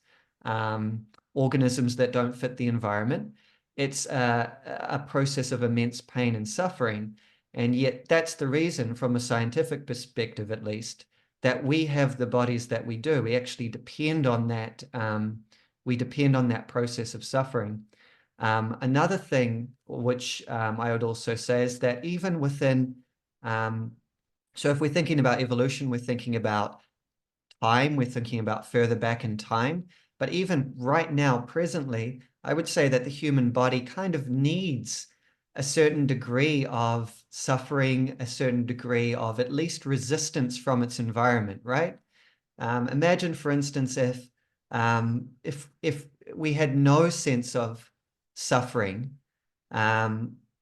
A: organisms that don't fit the environment. It's a process of immense pain and suffering. And yet that's the reason, from a scientific perspective at least, that we have the bodies that we do. We actually depend on that. We depend on that process of suffering. Another thing which I would also say is that even within, um, so if we're thinking about evolution, we're thinking about time, we're thinking about further back in time. But even right now, presently, I would say that the human body kind of needs a certain degree of suffering, a certain degree of at least resistance from its environment, right? Imagine, for instance, if we had no sense of suffering,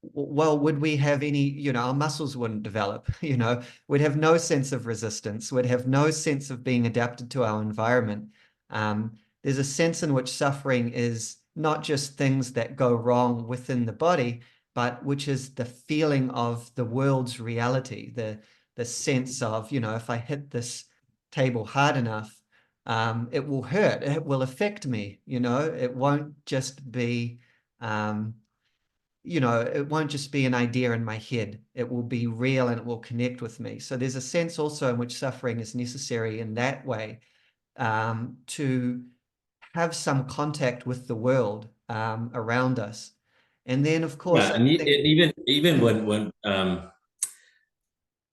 A: well, would we have any, our muscles wouldn't develop, we'd have no sense of resistance, we'd have no sense of being adapted to our environment. There's a sense in which suffering is not just things that go wrong within the body, but which is the feeling of the world's reality, the sense of, if I hit this table hard enough, it will hurt, it will affect me, it won't just be, it won't just be an idea in my head. It will be real and it will connect with me. So there's a sense also in which suffering is necessary in that way, to have some contact with the world around us. And then, of course,
B: Yeah,
A: I
B: and
A: think,
B: even when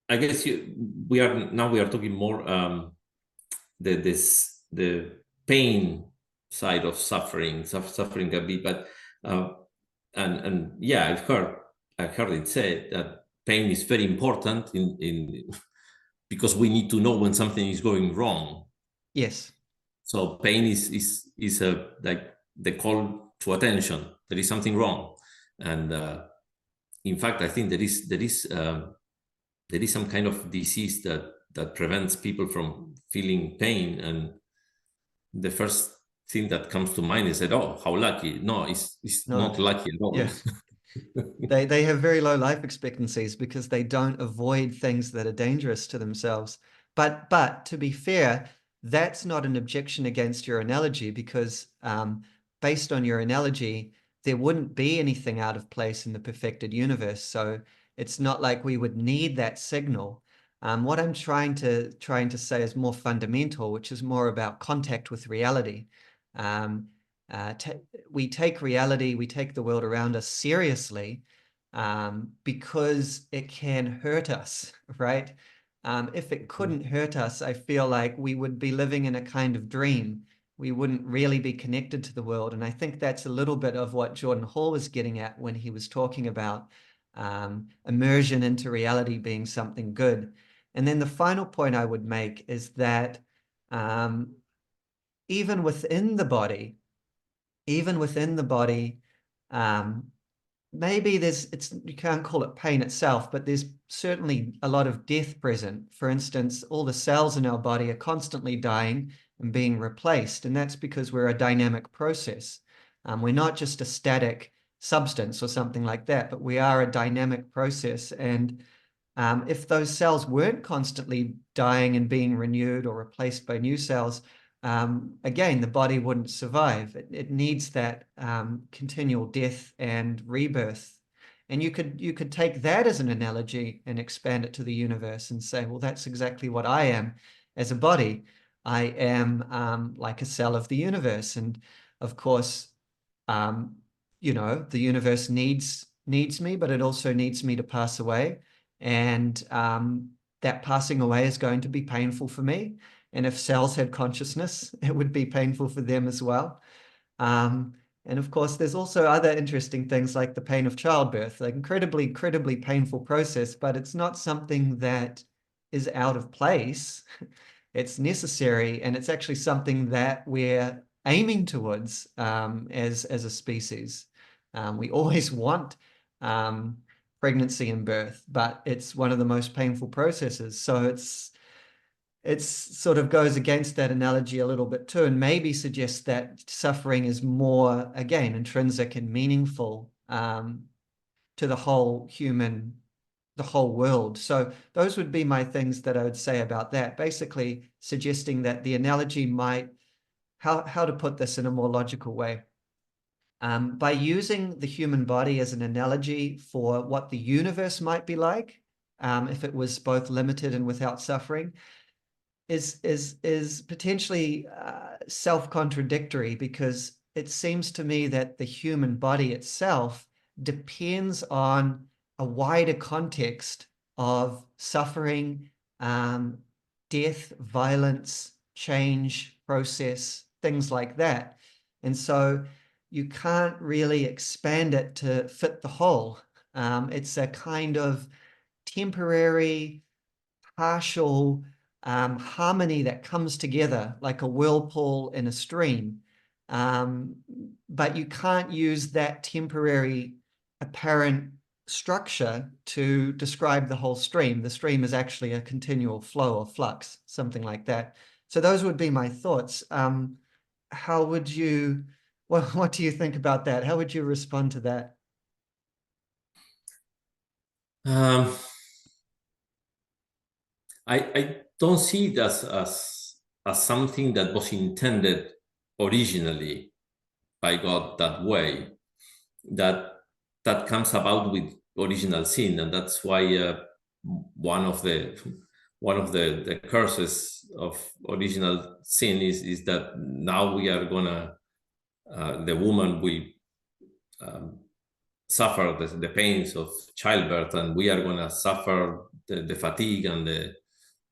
B: I guess we are talking more the pain side of suffering. Suffering can be, but and yeah, I've heard it said that pain is very important in because we need to know when something is going wrong.
A: yes,
B: So pain is a like the call to attention. There is something wrong, and in fact, I think there is some kind of disease that prevents people from feeling pain. And the first thing that comes to mind is that, oh, how lucky. No, it's
A: no,
B: not lucky at all.
A: yeah. They have very low life expectancies because they don't avoid things that are dangerous to themselves. But to be fair, that's not an objection against your analogy because based on your analogy, there wouldn't be anything out of place in the perfected universe. So it's not like we would need that signal. What I'm trying to say is more fundamental, which is more about contact with reality. Um, we take reality, we take the world around us seriously because it can hurt us, right? If it couldn't hurt us, I feel like we would be living in a kind of dream. We wouldn't really be connected to the world. And I think that's a little bit of what Jordan Hall was getting at when he was talking about immersion into reality being something good. And then the final point I would make is that um, even within the body, even within the body, um, maybe you can't call it pain itself, but there's certainly a lot of death present. For instance, all the cells in our body are constantly dying and being replaced, and that's because we're a dynamic process. We're not just a static substance or something like that, but we are a dynamic process. And if those cells weren't constantly dying and being renewed or replaced by new cells, again, the body wouldn't survive. It needs that continual death and rebirth. And you could take that as an analogy and expand it to the universe and say, well, that's exactly what I am as a body. I am like a cell of the universe. And of course, um, the universe needs me, but it also needs me to pass away. And that passing away is going to be painful for me. And if cells had consciousness, it would be painful for them as well. Um, and of course, there's also other interesting things like the pain of childbirth, like incredibly painful process, but it's not something that is out of place. It's necessary, and it's actually something that we're aiming towards as a species. We always want pregnancy and birth, but it's one of the most painful processes. So it's sort of goes against that analogy a little bit too, and maybe suggests that suffering is more, again, intrinsic and meaningful to the whole world. So those would be my things that I would say about that, basically suggesting that the analogy might, how to put this in a more logical way. By using the human body as an analogy for what the universe might be like, if it was both limited and without suffering, is potentially self-contradictory, because it seems to me that the human body itself depends on a wider context of suffering, death, violence, change, process, things like that. And so you can't really expand it to fit the whole. It's a kind of temporary, partial harmony that comes together like a whirlpool in a stream. But you can't use that temporary apparent structure to describe the whole stream. The stream is actually a continual flow or flux, something like that. So those would be my thoughts. How would you, what do you think about that? How would you respond to that?
B: I don't see it as something that was intended originally by God that way. That comes about with original sin, and that's why one of the curses of original sin is that now we are gonna the woman will suffer the pains of childbirth, and we are gonna suffer the fatigue and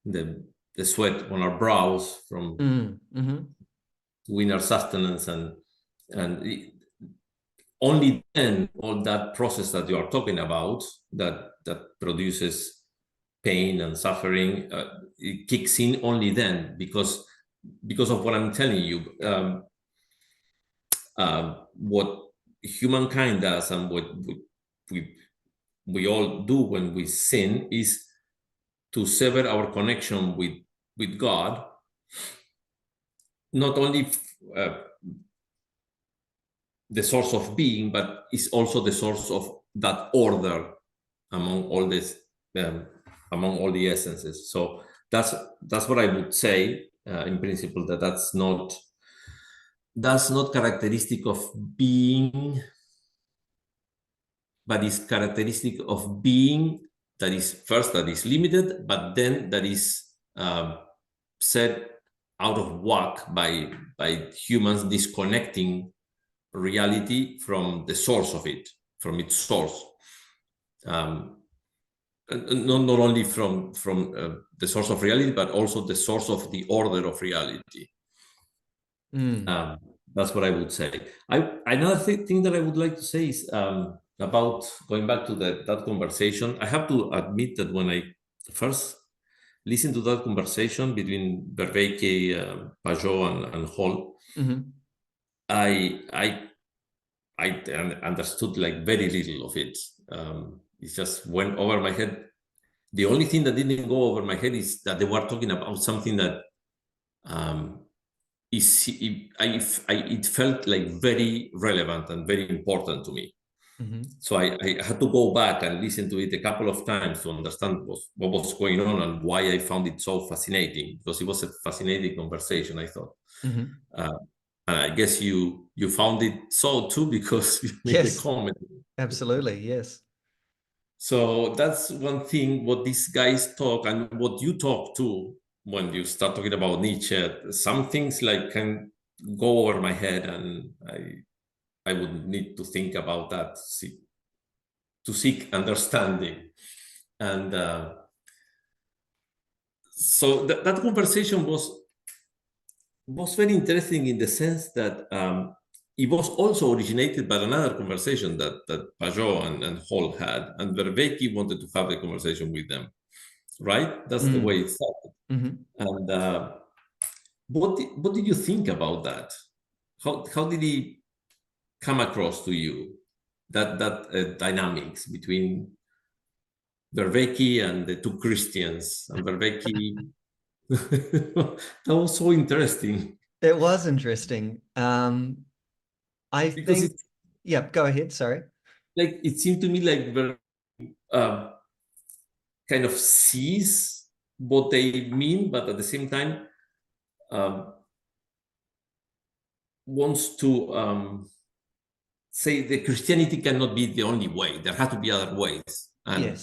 B: the sweat on our brows from winter sustenance, and only then all that process that you are talking about that produces pain and suffering, it kicks in only then because of what I'm telling you. What humankind does and what we all do when we sin is to sever our connection with God, not only the source of being, but is also the source of that order among all this, among all the essences. So that's what I would say in principle, that's not characteristic of being, but is characteristic of being that is limited, but then that is set out of whack by humans disconnecting reality from the source of it, from its source. Not only from the source of reality, but also the source of the order of reality. That's what I would say. Another thing that I would like to say is about going back to that conversation. I have to admit that when I first listened to that conversation between Vervaeke, Pageau, and Hall, I understood like very little of it. It just went over my head. The only thing that didn't go over my head is that they were talking about something that it felt like very relevant and very important to me. So I had to go back and listen to it a couple of times to understand what was going on and why I found it so fascinating, because it was a fascinating conversation, I thought. And I guess you found it so too, because you made a comment.
A: Absolutely, yes.
B: So that's one thing, what these guys talk and what you talk too, when you start talking about Nietzsche. Some things like can go over my head, and I would need to think about that to seek understanding. And so that conversation was very interesting in the sense that it was also originated by another conversation that Pageau and Hall had, and Vervaeke wanted to have the conversation with them, right? That's the way it started. And what did you think about that? How did he come across to you, that dynamics between Vervaeke and the two Christians, and Vervaeke? That was so interesting.
A: It was interesting. I think, yeah, go ahead, sorry.
B: Like, it seemed to me like kind of sees what they mean, but at the same time wants to say that Christianity cannot be the only way. There have to be other ways. And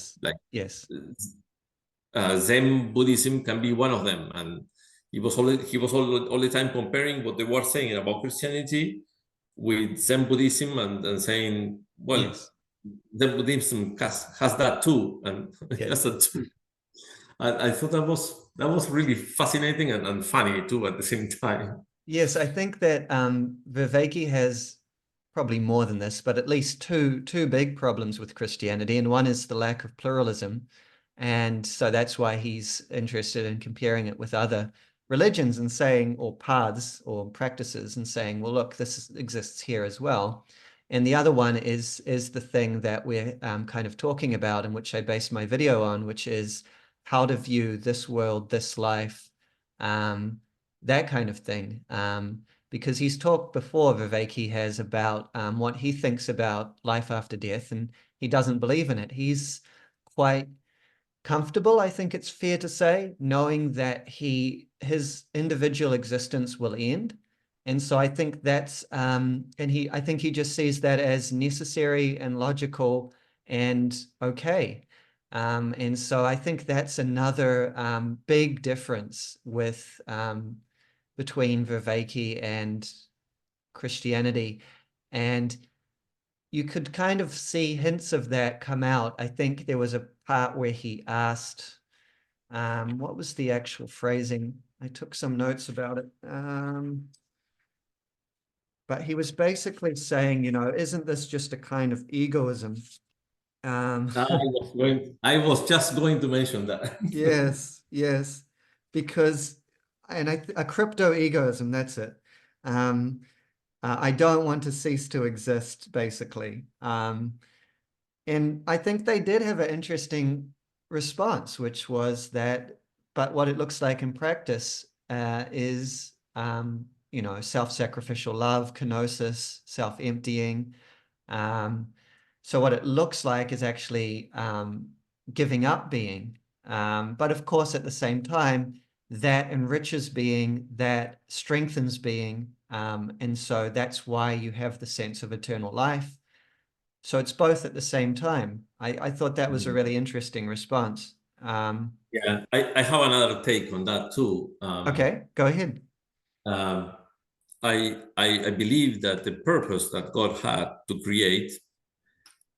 B: Zen Buddhism can be one of them. And he was all the time comparing what they were saying about Christianity with Zen Buddhism, and saying, well, Zen Buddhism has that too, and has that too. And I thought that was really fascinating and funny too at the same time.
A: Yes, I think that Vervaeke has probably more than this, but at least two big problems with Christianity, and one is the lack of pluralism. And so that's why he's interested in comparing it with other religions and saying, or paths or practices, and saying, well, look, this exists here as well. And the other one is the thing that we're kind of talking about, and which I based my video on, which is how to view this world, this life, that kind of thing. Because he's talked before, Vervaeke has, about what he thinks about life after death, and he doesn't believe in it. He's quite comfortable, I think it's fair to say, knowing that his individual existence will end. And so I think that's I think he just sees that as necessary and logical and okay. And so I think that's another big difference with between Vervaeke and Christianity. And you could kind of see hints of that come out. I think there was a part where he asked, what was the actual phrasing? I took some notes about it. But he was basically saying, isn't this just a kind of egoism?
B: I was just going to mention that.
A: Yes, because, and a crypto egoism, that's it. I don't want to cease to exist, basically. And I think they did have an interesting response, which was that, but what it looks like in practice is, self-sacrificial love, kenosis, self-emptying. So what it looks like is actually giving up being. But of course, at the same time, that enriches being, that strengthens being. And so that's why you have the sense of eternal life. So it's both at the same time. I thought that was a really interesting response.
B: Yeah, I have another take on that too.
A: Okay, go ahead.
B: Um, I believe that the purpose that God had to create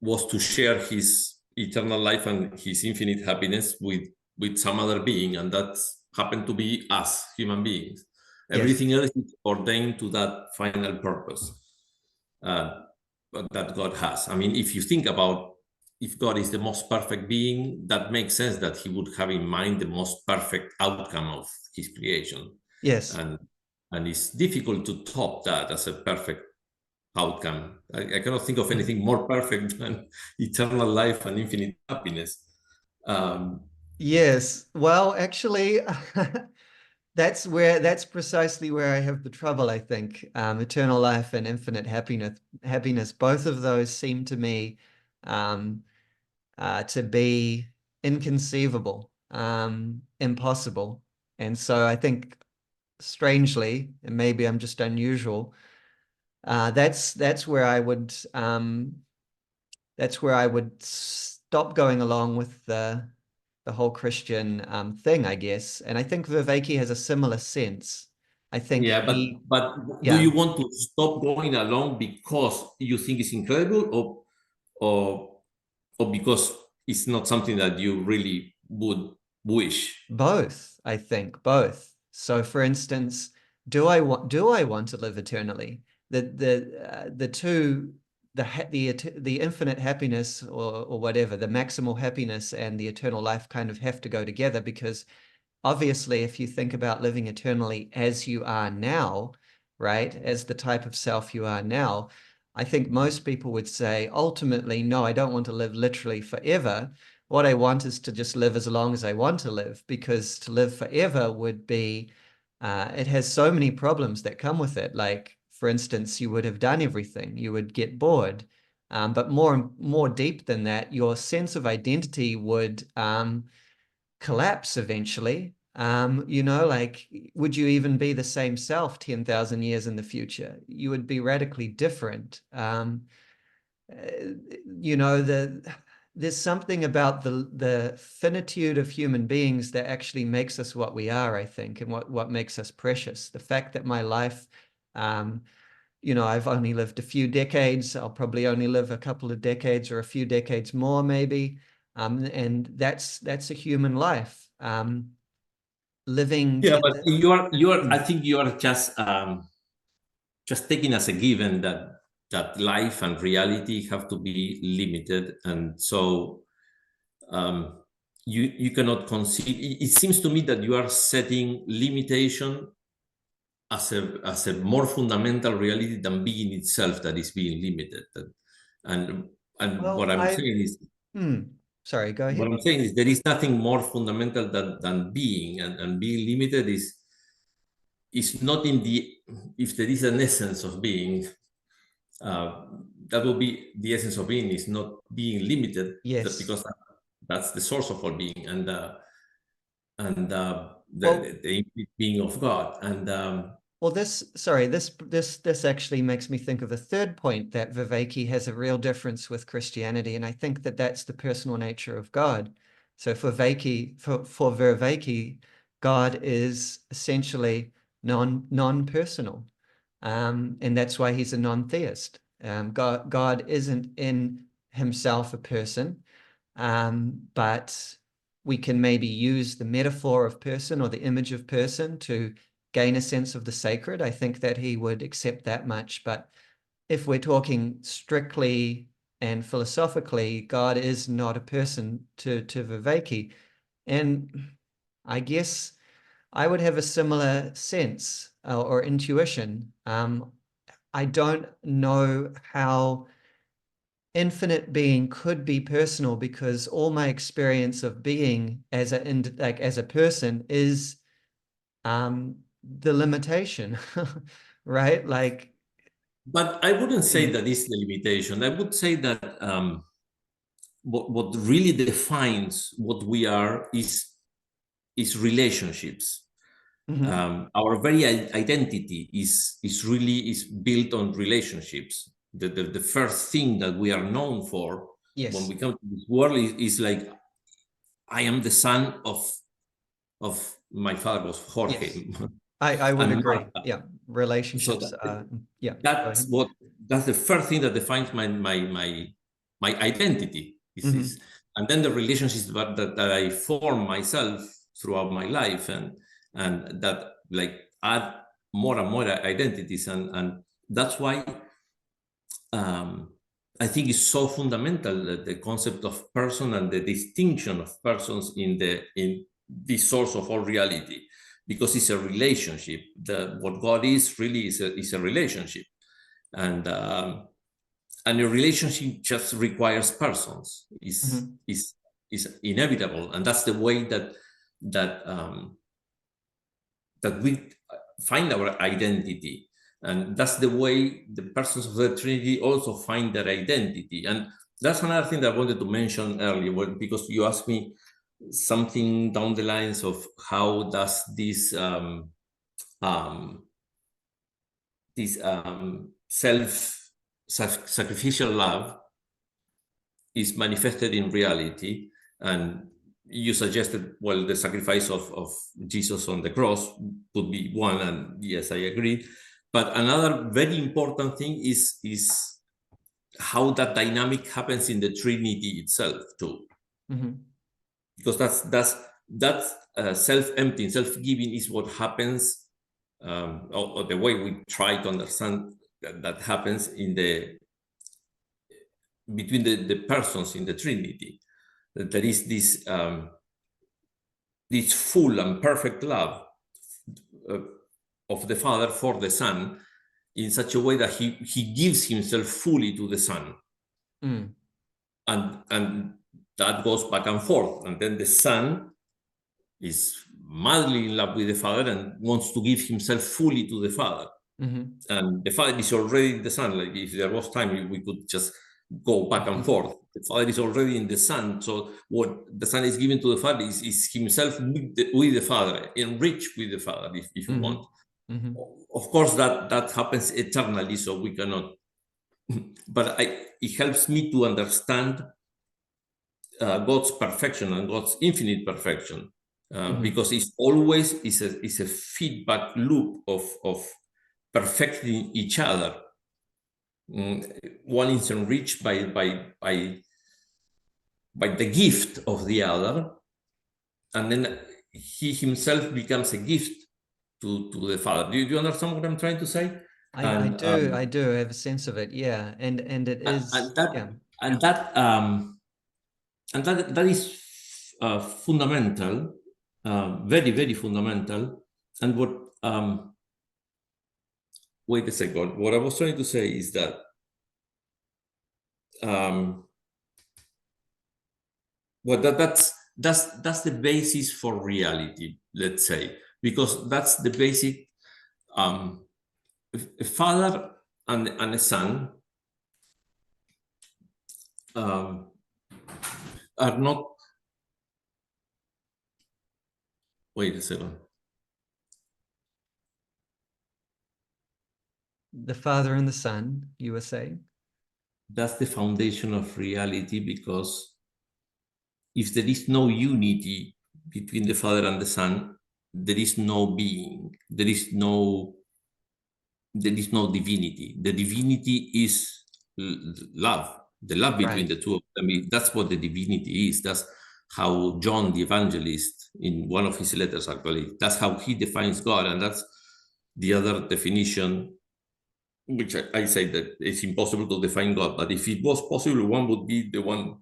B: was to share his eternal life and his infinite happiness with some other being, and that happened to be us, human beings.
A: Yes.
B: Everything else is ordained to that final purpose that God has. I mean, if you think about if God is the most perfect being, that makes sense that he would have in mind the most perfect outcome of his creation.
A: Yes.
B: And it's difficult to top that as a perfect outcome. I cannot think of anything more perfect than eternal life and infinite happiness.
A: Yes. Well, actually, that's precisely where I have the trouble, I think. Eternal life and infinite happiness, both of those seem to me to be inconceivable, impossible. And so I think, strangely, and maybe I'm just unusual, that's where I would stop going along with the whole Christian thing, I guess. And I think Vervaeke has a similar sense. I think
B: yeah, but do
A: yeah,
B: you want to stop going along because you think it's incredible, or because it's not something that you really would wish?
A: both, I think, both. So for instance, do I want to live eternally? The two, the infinite happiness, or whatever, the maximal happiness and the eternal life kind of have to go together, because obviously if you think about living eternally as you are now, right, as the type of self you are now, I think most people would say, ultimately, no, I don't want to live literally forever. What I want is to just live as long as I want to live, because to live forever would be, it has so many problems that come with it. Like, for instance, you would have done everything, you would get bored. But more deep than that, your sense of identity would collapse eventually. Like, would you even be the same self 10,000 years in the future? You would be radically different. There's something about the finitude of human beings that actually makes us what we are, I think, and what makes us precious. The fact that my life, I've only lived a few decades. I'll probably only live a couple of decades or a few decades more, maybe. And that's a human life. Living.
B: Yeah, but you are. I think you are just taking as a given that that life and reality have to be limited, and so you cannot conceive. It seems to me that you are setting limitation as a more fundamental reality than being itself that is being limited. And
A: Well,
B: what I'm saying is,
A: sorry, go
B: what
A: ahead.
B: I'm saying is there is nothing more fundamental than being, and being limited is not in the, if there is an essence of being, that will be the essence of being, is not being limited,
A: Yes.
B: because that's the source of all being, and
A: Well,
B: the infinite being of God. And
A: well, this actually makes me think of a third point, that Vervaeke has a real difference with Christianity, and I think that that's the personal nature of God. So for Vervaeke, God is essentially non-personal, and that's why he's a non-theist. God isn't in himself a person, but we can maybe use the metaphor of person or the image of person to gain a sense of the sacred. I think that he would accept that much. But if we're talking strictly and philosophically, God is not a person to Vervaeke. And I guess I would have a similar sense or intuition. I don't know how infinite being could be personal, because all my experience of being as a person is the limitation, right? Like,
B: but I wouldn't say that is the limitation. I would say that what really defines what we are is relationships. Our very identity is really built on relationships. The first thing that we are known for
A: Yes.
B: when we come to this world is like, I am the son of my father was Jorge.
A: Yes. I would
B: and
A: agree.
B: Marta.
A: Yeah.
B: So
A: Relationships. Yeah.
B: that's the first thing that defines my identity. And then the relationships that I form myself throughout my life, and that like add more and more identities, and that's why I think it's so fundamental, the concept of person and the distinction of persons in this source of all reality, because it's a relationship. What God is really is a relationship, and a relationship just requires persons. Is inevitable, and that's the way that we find our identity. And that's the way the persons of the Trinity also find their identity. And that's another thing that I wanted to mention earlier, because you asked me something down the lines of how does this self-sacrificial love is manifested in reality. And you suggested, well, the sacrifice of Jesus on the cross would be one, and yes, I agree. But another very important thing is how that dynamic happens in the Trinity itself too, because that's self-emptying, self-giving is what happens, or the way we try to understand that happens between the persons in the Trinity. That there is this full and perfect love of the Father for the Son, in such a way that he gives himself fully to the Son. And that goes back and forth. And then the Son is madly in love with the Father and wants to give himself fully to the Father. And the Father is already in the Son. Like, if there was time, we could just go back and forth. The Father is already in the Son. So what the Son is given to the Father is himself with the Father, enriched with the Father, if you want. Of course, that happens eternally, so we cannot. But it helps me to understand God's perfection and God's infinite perfection, because it's always is a feedback loop of perfecting each other. One is enriched by the gift of the other, and then he himself becomes a gift to the Father. Do you understand what I'm trying to say?
A: I
B: And
A: do have a sense of it, yeah, and it is,
B: and that
A: yeah.
B: and that and that is fundamental, very very fundamental. And what wait a second, what I was trying to say is that well, that's the basis for reality, let's say, because that's the basic. A father and a son are not. Wait a second.
A: The Father and the Son, you were saying?
B: That's the foundation of reality, because if there is no unity between the Father and the Son, there is no being. There is no divinity. The divinity is love, the love between
A: Right.
B: the two of them. That's what the divinity is. That's how John the Evangelist, in one of his letters, actually, that's how he defines God. And that's the other definition, which I say that it's impossible to define God. But if it was possible, one would be the one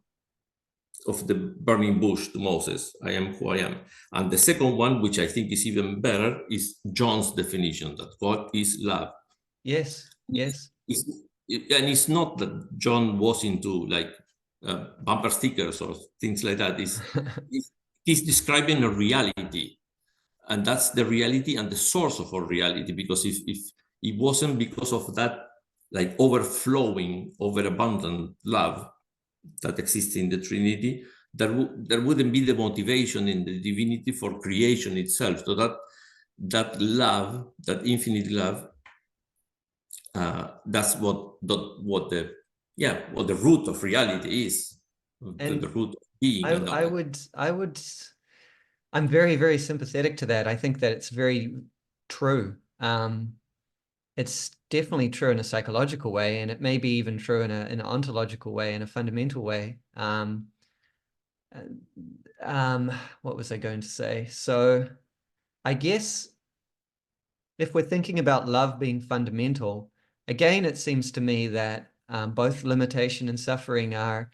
B: of the burning bush to Moses, I am who I am. And the second one, which I think is even better, is John's definition, that God is love.
A: Yes, yes.
B: And it's not that John was into like bumper stickers or things like that. He's describing a reality, and that's the reality and the source of our reality. Because if it wasn't because of that, like overflowing, overabundant love that exists in the Trinity, there wouldn't be the motivation in the divinity for creation itself. So that love, that infinite love, that's what the root of reality is, the
A: And
B: root of being.
A: I'm very, very sympathetic to that. I think that it's very true. It's definitely true in a psychological way, and it may be even true in an ontological way, in a fundamental way. What was I going to say? So I guess if we're thinking about love being fundamental, again, it seems to me that both limitation and suffering are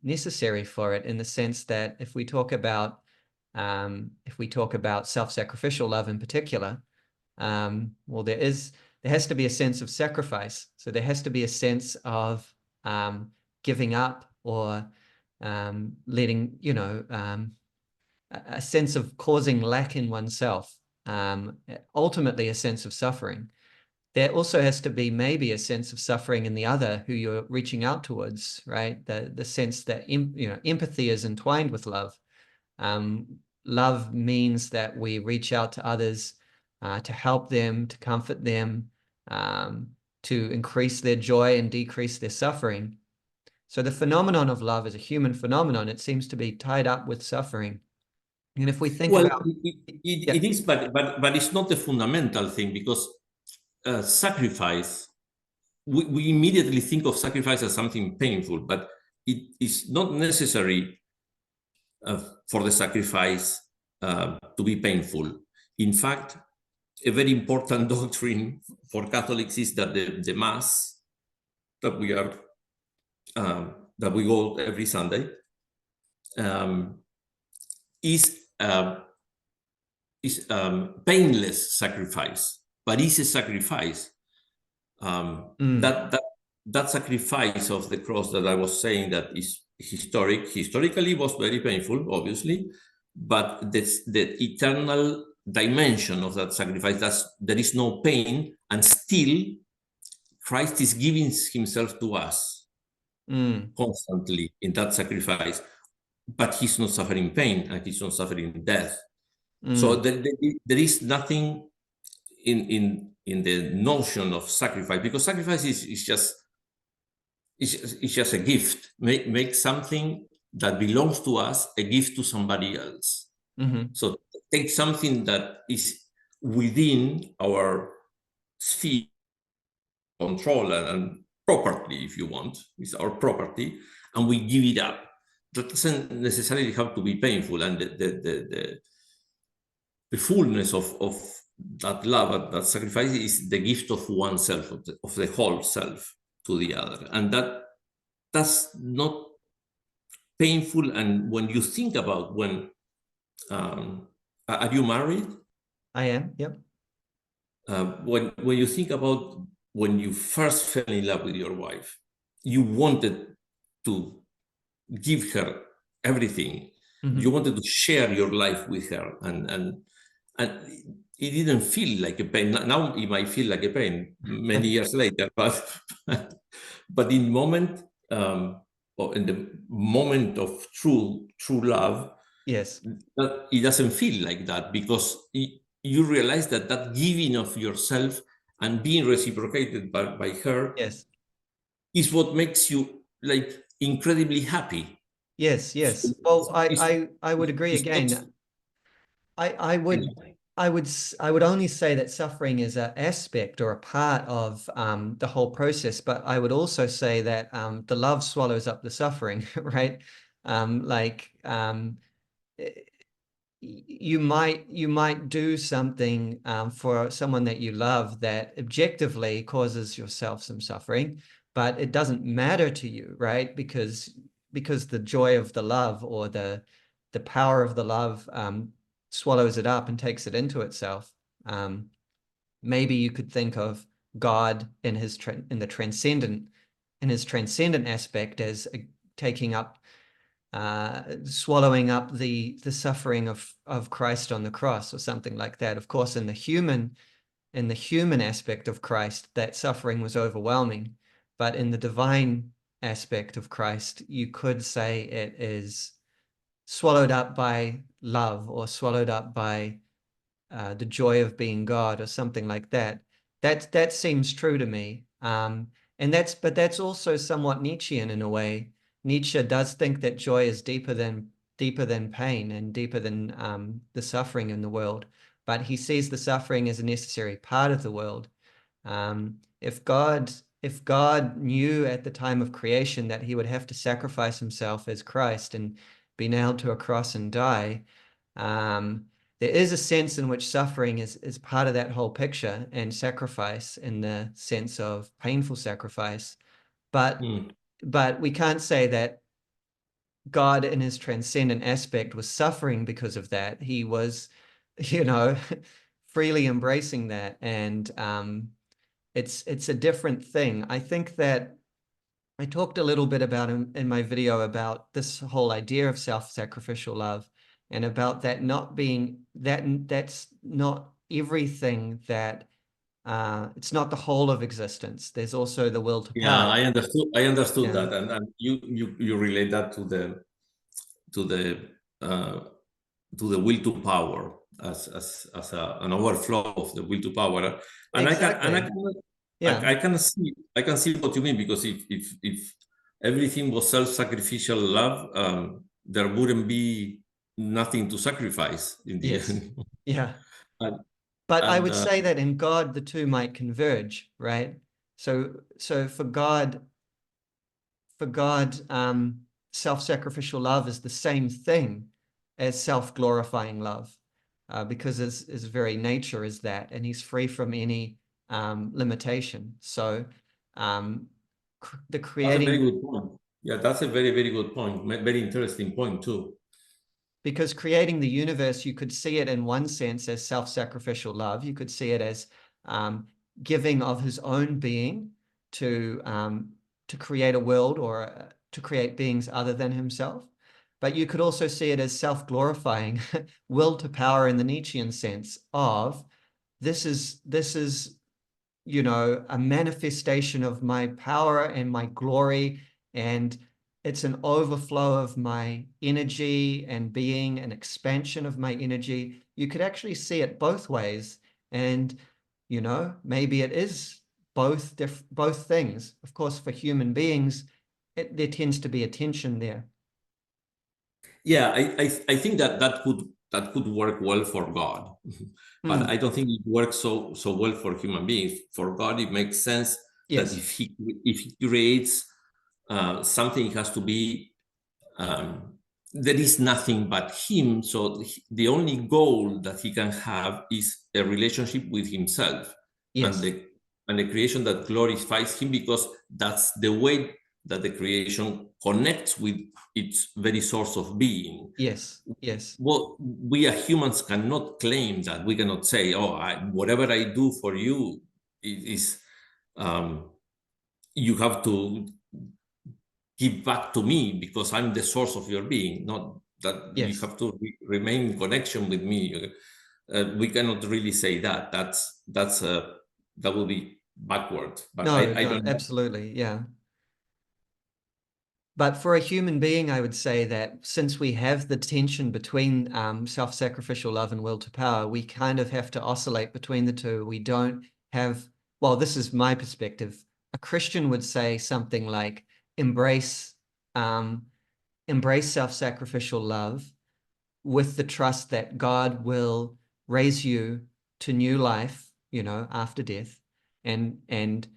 A: necessary for it, in the sense that if we talk about self-sacrificial love in particular, well, there has to be a sense of sacrifice. So there has to be a sense of giving up, or letting, a sense of causing lack in oneself, ultimately a sense of suffering. There also has to be maybe a sense of suffering in the other who you're reaching out towards, right? The sense that empathy is entwined with love. Love means that we reach out to others to help them, to comfort them, to increase their joy and decrease their suffering. So the phenomenon of love is a human phenomenon. It seems to be tied up with suffering. And if we think about
B: it is, but it's not the fundamental thing, because sacrifice, we immediately think of sacrifice as something painful, but it is not necessary for the sacrifice to be painful. In fact, a very important doctrine for Catholics is that the Mass that we go every Sunday is painless sacrifice, but is a sacrifice. That sacrifice of the cross that I was saying, that is historically was very painful, obviously, but the eternal dimension of that sacrifice, there is no pain, and still Christ is giving himself to us constantly in that sacrifice, but he's not suffering pain and he's not suffering death. So there is nothing in the notion of sacrifice, because sacrifice is just a gift. Make something that belongs to us a gift to somebody else. So take something that is within our sphere control and property, if you want, it's our property, and we give it up. That doesn't necessarily have to be painful, and the fullness of love, that sacrifice is the gift of oneself, of the whole self to the other, and that's not painful. And when you think about are you married?
A: I am. Yep.
B: When you think about when you first fell in love with your wife, you wanted to give her everything.
A: Mm-hmm.
B: You wanted to share your life with her, and it didn't feel like a pain. Now it might feel like a pain many years later, but in moment, or in the moment of true love,
A: Yes.
B: it doesn't feel like that, because you realize that giving of yourself and being reciprocated by her
A: Yes.
B: is what makes you like incredibly happy.
A: Yes.
B: So
A: Yes. Well,
B: it's,
A: I would agree
B: it's not,
A: again. I would I would only say that suffering is an aspect or a part of the whole process, but I would also say that the love swallows up the suffering, right? Like you might do something for someone that you love that objectively causes yourself some suffering, but it doesn't matter to you, right? Because the joy of the love or the power of the love swallows it up and takes it into itself. Maybe you could think of God in the transcendent aspect as taking up swallowing up the suffering of Christ on the cross or something like that. Of course, in the human aspect of Christ, that suffering was overwhelming, but in the divine aspect of Christ, you could say it is swallowed up by love or swallowed up by the joy of being God or something like that. That seems true to me. And but that's also somewhat Nietzschean in a way. Nietzsche does think that joy is deeper than pain and deeper than the suffering in the world. But he sees the suffering as a necessary part of the world. If God knew at the time of creation that he would have to sacrifice himself as Christ and be nailed to a cross and die, um, there is a sense in which suffering is part of that whole picture, and sacrifice in the sense of painful sacrifice. But
B: mm.
A: but we can't say that God in his transcendent aspect was suffering because of that. He was, you know, freely embracing that. And it's a different thing. I think that I talked a little bit about in my video about this whole idea of self-sacrificial love and about that not being that's not everything that it's not the whole of existence. There's also the will to
B: Yeah,
A: power.
B: I understood
A: Yeah.
B: that, and you relate that to the uh, to the will to power as an overflow of the will to power, and
A: Exactly. Yeah.
B: I can see what you mean, because if everything was self-sacrificial love, there wouldn't be nothing to sacrifice in the
A: Yes.
B: end.
A: Yeah.
B: and,
A: But I
B: and
A: would say that in God the two might converge, right? So for God, self-sacrificial love is the same thing as self-glorifying love, because his very nature is that, and he's free from any limitation. So the
B: that's a very
A: creating,
B: good point. Yeah, that's a very good point. Very interesting point too.
A: because creating the universe, you could see it in one sense as self-sacrificial love. You could see it as giving of his own being to create a world or to create beings other than himself. But you could also see it as self-glorifying, will to power in the Nietzschean sense of this is a manifestation of my power and my glory, and it's an overflow of my energy and being, an expansion of my energy. You could actually see it both ways, and maybe it is both things. Of course, for human beings, there tends to be a tension there.
B: Yeah, I think that could work well for God, but I
A: Hmm.
B: don't think it works so well for human beings. For God, it makes sense that
A: Yes.
B: if he creates something, it has to be there is nothing but him. So the only goal that he can have is a relationship with himself,
A: Yes.
B: and the creation that glorifies him, because that's the way that the creation connects with its very source of being.
A: Yes. Yes.
B: Well, we as humans cannot claim that. We cannot say, "Oh, whatever I do for you is you have to give back to me because I'm the source of your being." Not that you
A: Yes.
B: have to remain in connection with me. We cannot really say that. That will be backwards. But
A: No,
B: I
A: no,
B: don't know.
A: absolutely. Yeah. But for a human being, I would say that since we have the tension between self-sacrificial love and will to power, we kind of have to oscillate between the two. We don't have, well, this is my perspective. A Christian would say something like embrace, um, embrace self-sacrificial love with the trust that God will raise you to new life, you know, after death, and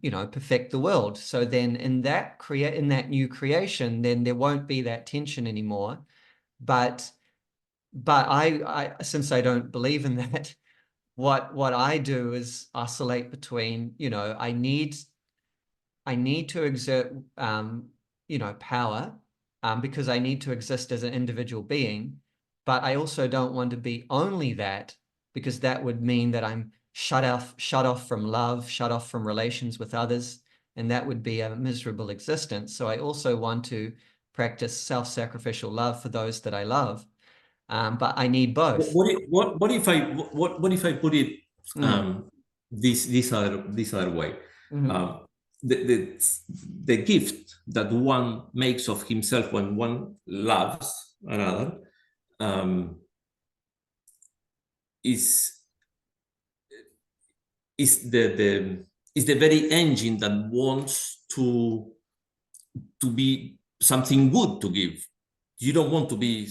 A: you know, perfect the world. So then in that new creation, then there won't be that tension anymore. But I since I don't believe in that, what I do is oscillate between, you know, I need to exert you know, power because I need to exist as an individual being, but I also don't want to be only that, because that would mean that I'm shut off from love, shut off from relations with others, and that would be a miserable existence. So I also want to practice self-sacrificial love for those that I love, but I need both.
B: What if I put it
A: Mm.
B: this other way?
A: Mhm.
B: Um, the gift that one makes of himself when one loves another um, is is the very engine that wants to be something good to give. You don't want to be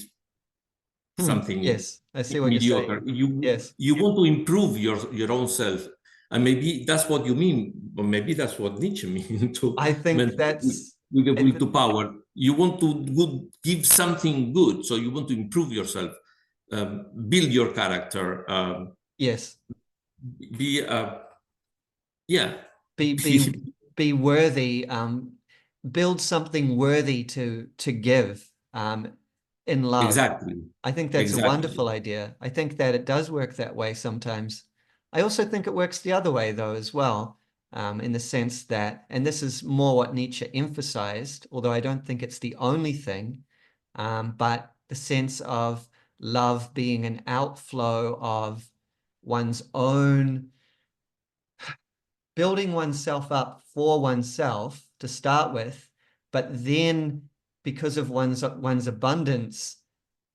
B: something
A: Yes, I see what you're
B: mediocre.
A: saying.
B: You
A: Yes.
B: you want to improve your own self, and maybe that's what you mean, or maybe that's what Nietzsche mean to
A: I think
B: meant
A: that's
B: with the will
A: it,
B: to power. You want to give something good, so you want to improve yourself, build your character,
A: yes.
B: be yeah,
A: Be be be worthy, build something worthy to give in love.
B: exactly,
A: I think that's a
B: exactly.
A: wonderful idea. I think that it does work that way sometimes. I also think it works the other way though as well, in the sense that, and this is more what Nietzsche emphasized, although I don't think it's the only thing, but the sense of love being an outflow of one's own, building oneself up for oneself to start with, but then because of one's abundance,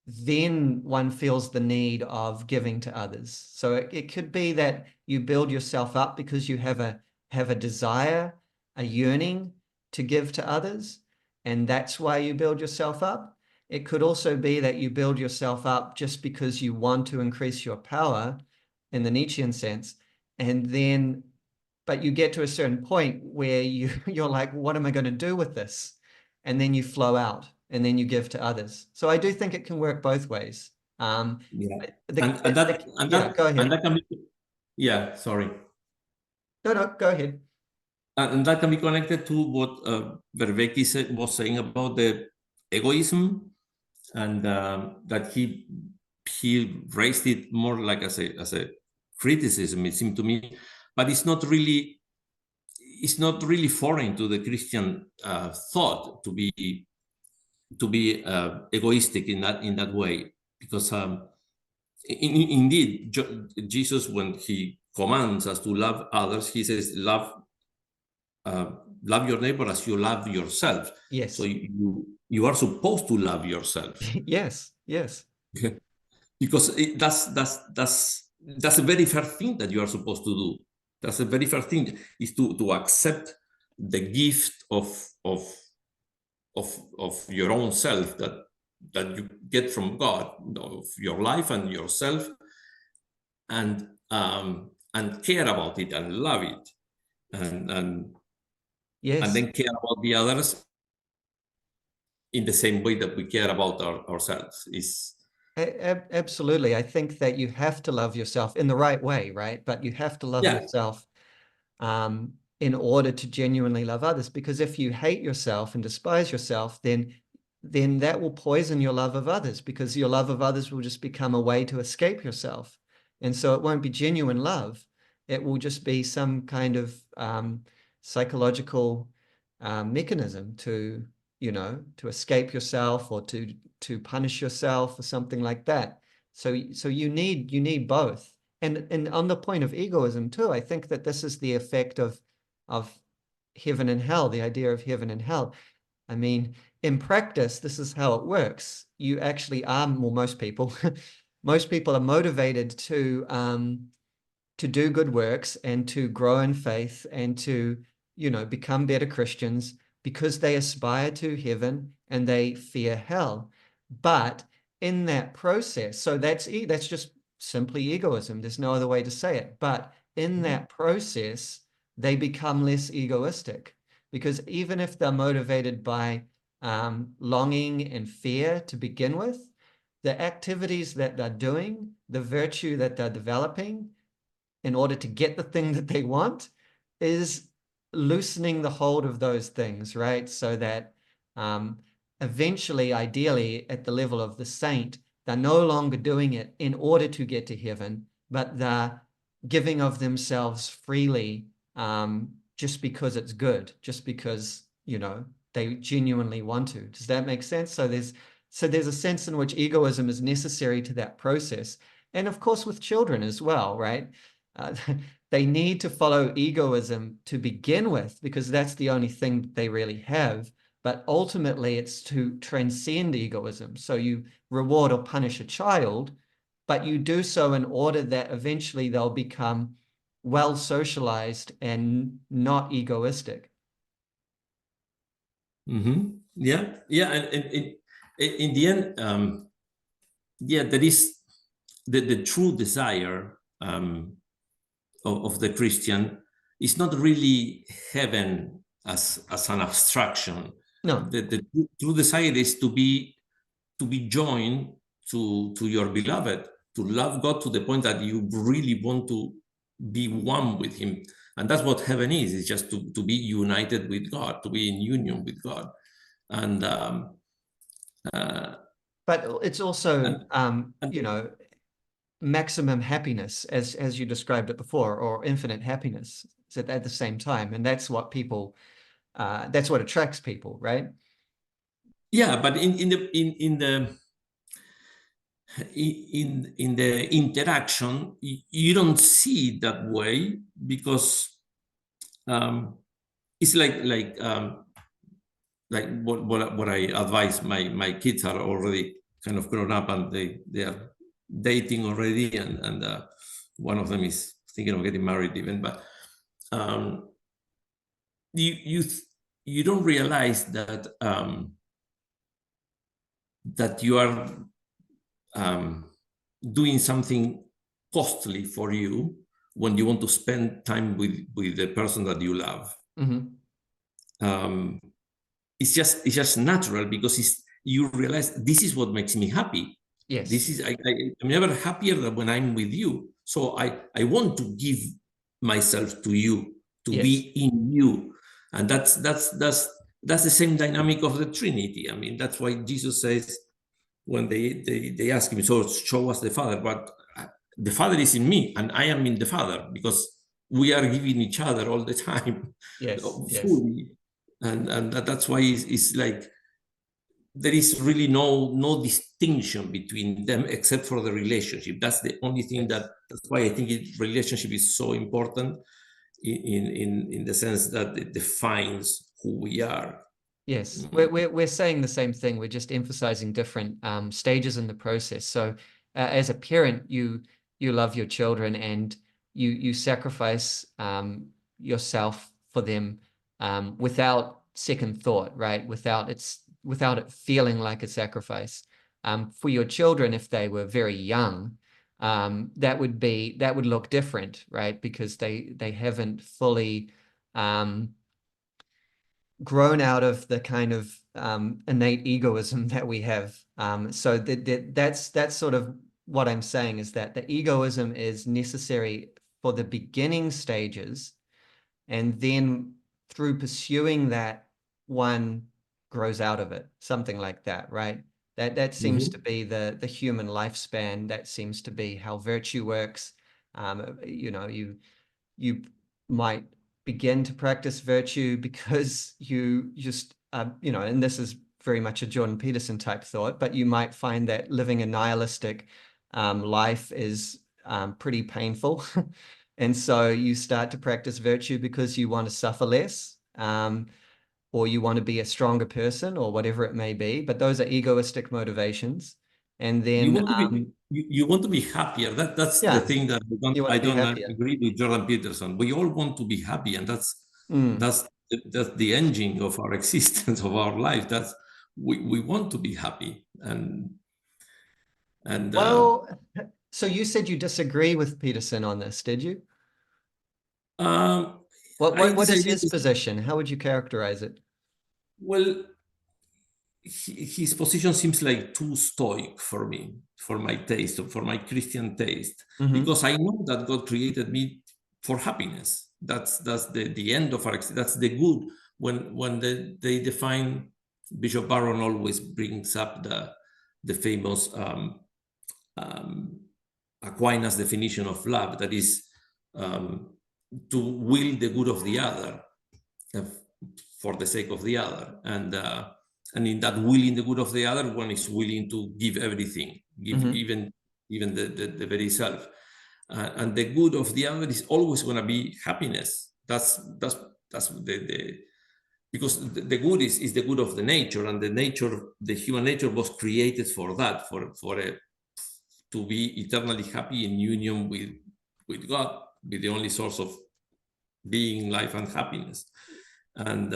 A: then one feels the need of giving to others. So it could be that you build yourself up because you have a desire, a yearning to give to others, and that's why you build yourself up. It could also be that you build yourself up just because you want to increase your power in the Nietzschean sense, and then but you get to a certain point where you're like, what am I going to do with this? And then you flow out and then you give to others. So I do think it can work both ways.
B: Yeah, and
A: The yeah, go ahead.
B: that can be, yeah, sorry.
A: No, no, go ahead.
B: And that can be connected to what Vervaeke was saying about the egoism, and that he raised it more like as a criticism. It seemed to me, but it's not really foreign to the Christian thought to be egoistic in that way, because indeed Jesus, when he commands us to love others, he says uh, love your neighbor as you love yourself. So
A: Yes.
B: you are supposed to love yourself
A: Yes. Yes.
B: because that's a very fair thing that you are supposed to do. That's a very fair thing, is to accept the gift of your own self that you get from God, of your life and yourself, and care about it and love it, and
A: Yes.
B: then care about the others in the same way that we care about ourselves.
A: Absolutely. I think that you have to love yourself in the right way, right? But you have to love
B: Yeah.
A: yourself in order to genuinely love others. Because if you hate yourself and despise yourself, then that will poison your love of others, because your love of others will just become a way to escape yourself. And so it won't be genuine love. It will just be some kind of psychological mechanism to, to escape yourself, or to punish yourself or something like that. So you need both. And on the point of egoism too, I think that this is the effect of heaven and hell, the idea of heaven and hell. I mean, in practice, this is how it works. You actually are, well, most people, most people are motivated to do good works and to grow in faith and to, become better Christians, because they aspire to heaven and they fear hell. But in that process, so that's just simply egoism. There's no other way to say it. But in that process, they become less egoistic, because even if they're motivated by longing and fear to begin with, the activities that they're doing, the virtue that they're developing in order to get the thing that they want, is loosening the hold of those things, right? So that eventually, ideally, at the level of the saint, they're no longer doing it in order to get to heaven, but they're giving of themselves freely, just because it's good, just because, they genuinely want to. Does that make sense? So there's a sense in which egoism is necessary to that process. And of course, with children as well, right? Uh, they need to follow egoism to begin with, because that's the only thing they really have. But ultimately, it's to transcend egoism. So you reward or punish a child, but you do so in order that eventually they'll become well socialized and not egoistic.
B: Yeah, yeah, and in the end, yeah, there is the true desire of the Christian is not really heaven as an abstraction.
A: No.
B: The true desire is to be joined to your beloved, to love God to the point that you really want to be one with Him. And that's what heaven is. It's just to be united with God, to be in union with God. And uh,
A: But it's also,
B: and, and
A: maximum happiness, as you described it before, or infinite happiness at the same time. And that's what attracts people, right?
B: yeah, but in the interaction, you don't see it that way, because um, it's like what I advise my kids are already kind of grown up, and they are dating already, and one of them is thinking of getting married even. But um, you you don't realize that you are doing something costly for you when you want to spend time with the person that you love.
A: Mm-hmm.
B: Um, it's just natural, because you realize this is what makes me happy.
A: Yes.
B: I'm never happier than when I'm with you. So I want to give myself to you, to
A: Yes.
B: be in you. And that's the same dynamic of the Trinity. I mean, that's why Jesus says, when they ask him, so show us the Father, but the Father is in me and I am in the Father, because we are giving each other all the time,
A: Yes. Yes.
B: fully. And that's why it's like there is really no distinction between them, except for the relationship. That's the only thing.
A: Yes.
B: That's why I think relationship is so important, in the sense that it defines who we are.
A: Yes, we're saying the same thing. We're just emphasizing different stages in the process. So, as a parent, you love your children, and you sacrifice yourself for them, without second thought, right? Without it feeling like a sacrifice. For your children, if they were very young, that would look different, right? Because they haven't fully grown out of the kind of innate egoism that we have. So that's sort of what I'm saying, is that the egoism is necessary for the beginning stages, and then through pursuing that, one grows out of it, something like that, right? That seems to
B: Mhm.
A: be the human lifespan. That seems to be how virtue works. You might begin to practice virtue because you just, and this is very much a Jordan Peterson type thought, but you might find that living a nihilistic life is pretty painful. And so you start to practice virtue because you want to suffer less, or you want to be a stronger person, or whatever it may be. But those are egoistic motivations. And
B: You
A: then,
B: want to be you want to be happier. That's the
A: yeah,
B: thing that
A: you want
B: I
A: to be
B: don't
A: happier.
B: agree with Jordan Peterson. We all want to be happy, and
A: Mm.
B: that's the engine of our existence, of our life. That's we want to be happy, and
A: Well, so you said you disagree with Peterson on this, did you?
B: um,
A: What
B: I
A: what what is
B: disagree
A: his
B: with,
A: position? How would you characterize it?
B: well, his position seems like too stoic for me, for my taste, or for my Christian taste,
A: Hmm.
B: because I know that God created me for happiness. That's the end of our. That's the good. When they define, Bishop Barron always brings up the famous um, Aquinas definition of love, that is um, to will the good of the other uh, for the sake of the other. And in that willing the good of the other, one is willing to give everything, give
A: Hmm.
B: even the very self. And the good of the other is always going to be happiness. That's the because the good is the good of the nature, and the human nature was created for that, for a to be eternally happy in union with God, with the only source of being, life, and happiness. And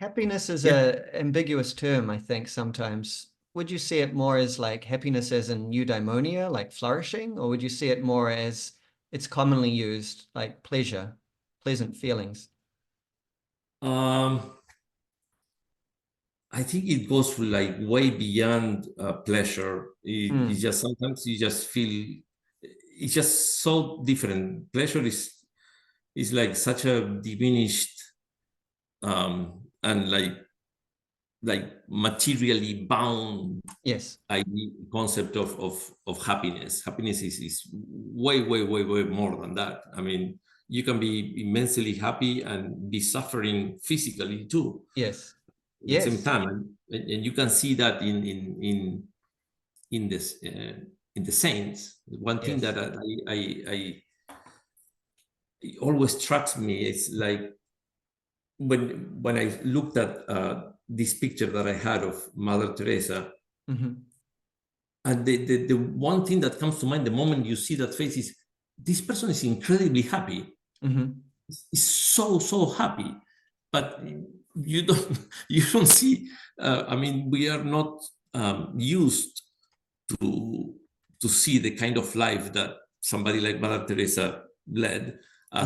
A: Happiness is
B: yeah,
A: a ambiguous term, I think, sometimes. Would you see it more as like happiness as in eudaimonia, like flourishing, or would you see it more as it's commonly used, like pleasure, pleasant feelings?
B: um, I think it goes like way beyond pleasure. It's
A: Mm.
B: just sometimes you just feel it's just so different. Pleasure is like such a diminished and like materially bound
A: Yes.
B: concept of happiness. Happiness is way, way, way, way more than that. I mean, you can be immensely happy and be suffering physically too
A: Yes.
B: at the same
A: Yes.
B: time, and you can see that in this in the saints. One thing
A: Yes.
B: that I it always strikes me is like when I looked at this picture that I had of Mother Teresa.
A: Hmm.
B: And the one thing that comes to mind the moment you see that face is this person is incredibly happy.
A: Hmm.
B: Is so so happy, but you don't you don't see. I mean, we are not used to to see the kind of life that somebody like Mother Teresa led
A: Hmm.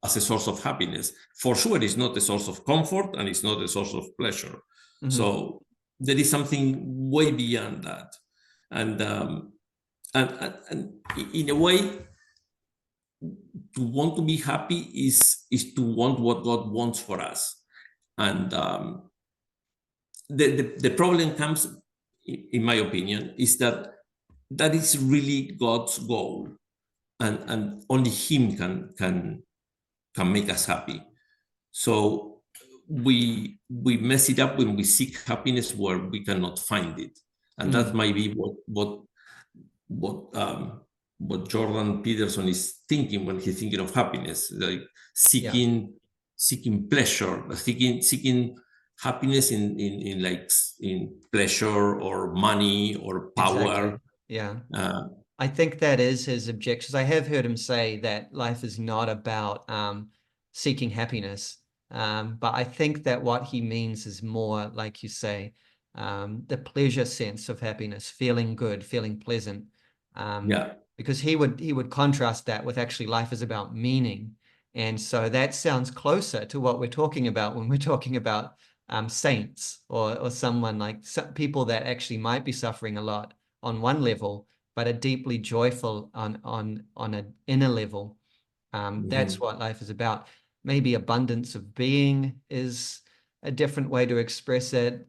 B: as a source of happiness. For sure, it's not a source of comfort, and it's not a source of pleasure.
A: Hmm.
B: So there is something way beyond that, and and in a way, to want to be happy is to want what God wants for us. And the problem comes, in my opinion, is that that is really God's goal, and only Him can make us happy. So we mess it up when we seek happiness where we cannot find it, and that
A: Mm.
B: might be what what Jordan Peterson is thinking when he's thinking of happiness, like
A: Yeah,
B: seeking pleasure, seeking happiness in like in pleasure or money or power.
A: exactly. Yeah.
B: Uh,
A: I think that is his objections. I have heard him say that life is not about seeking happiness. But I think that what he means is more, like you say, the pleasure sense of happiness, feeling good, feeling pleasant. Um,
B: yeah,
A: because he would contrast that with actually life is about meaning. And so that sounds closer to what we're talking about when we're talking about saints or someone like some people that actually might be suffering a lot on one level, but are deeply joyful on an inner level. That's what life is about. Maybe abundance of being is a different way to express it.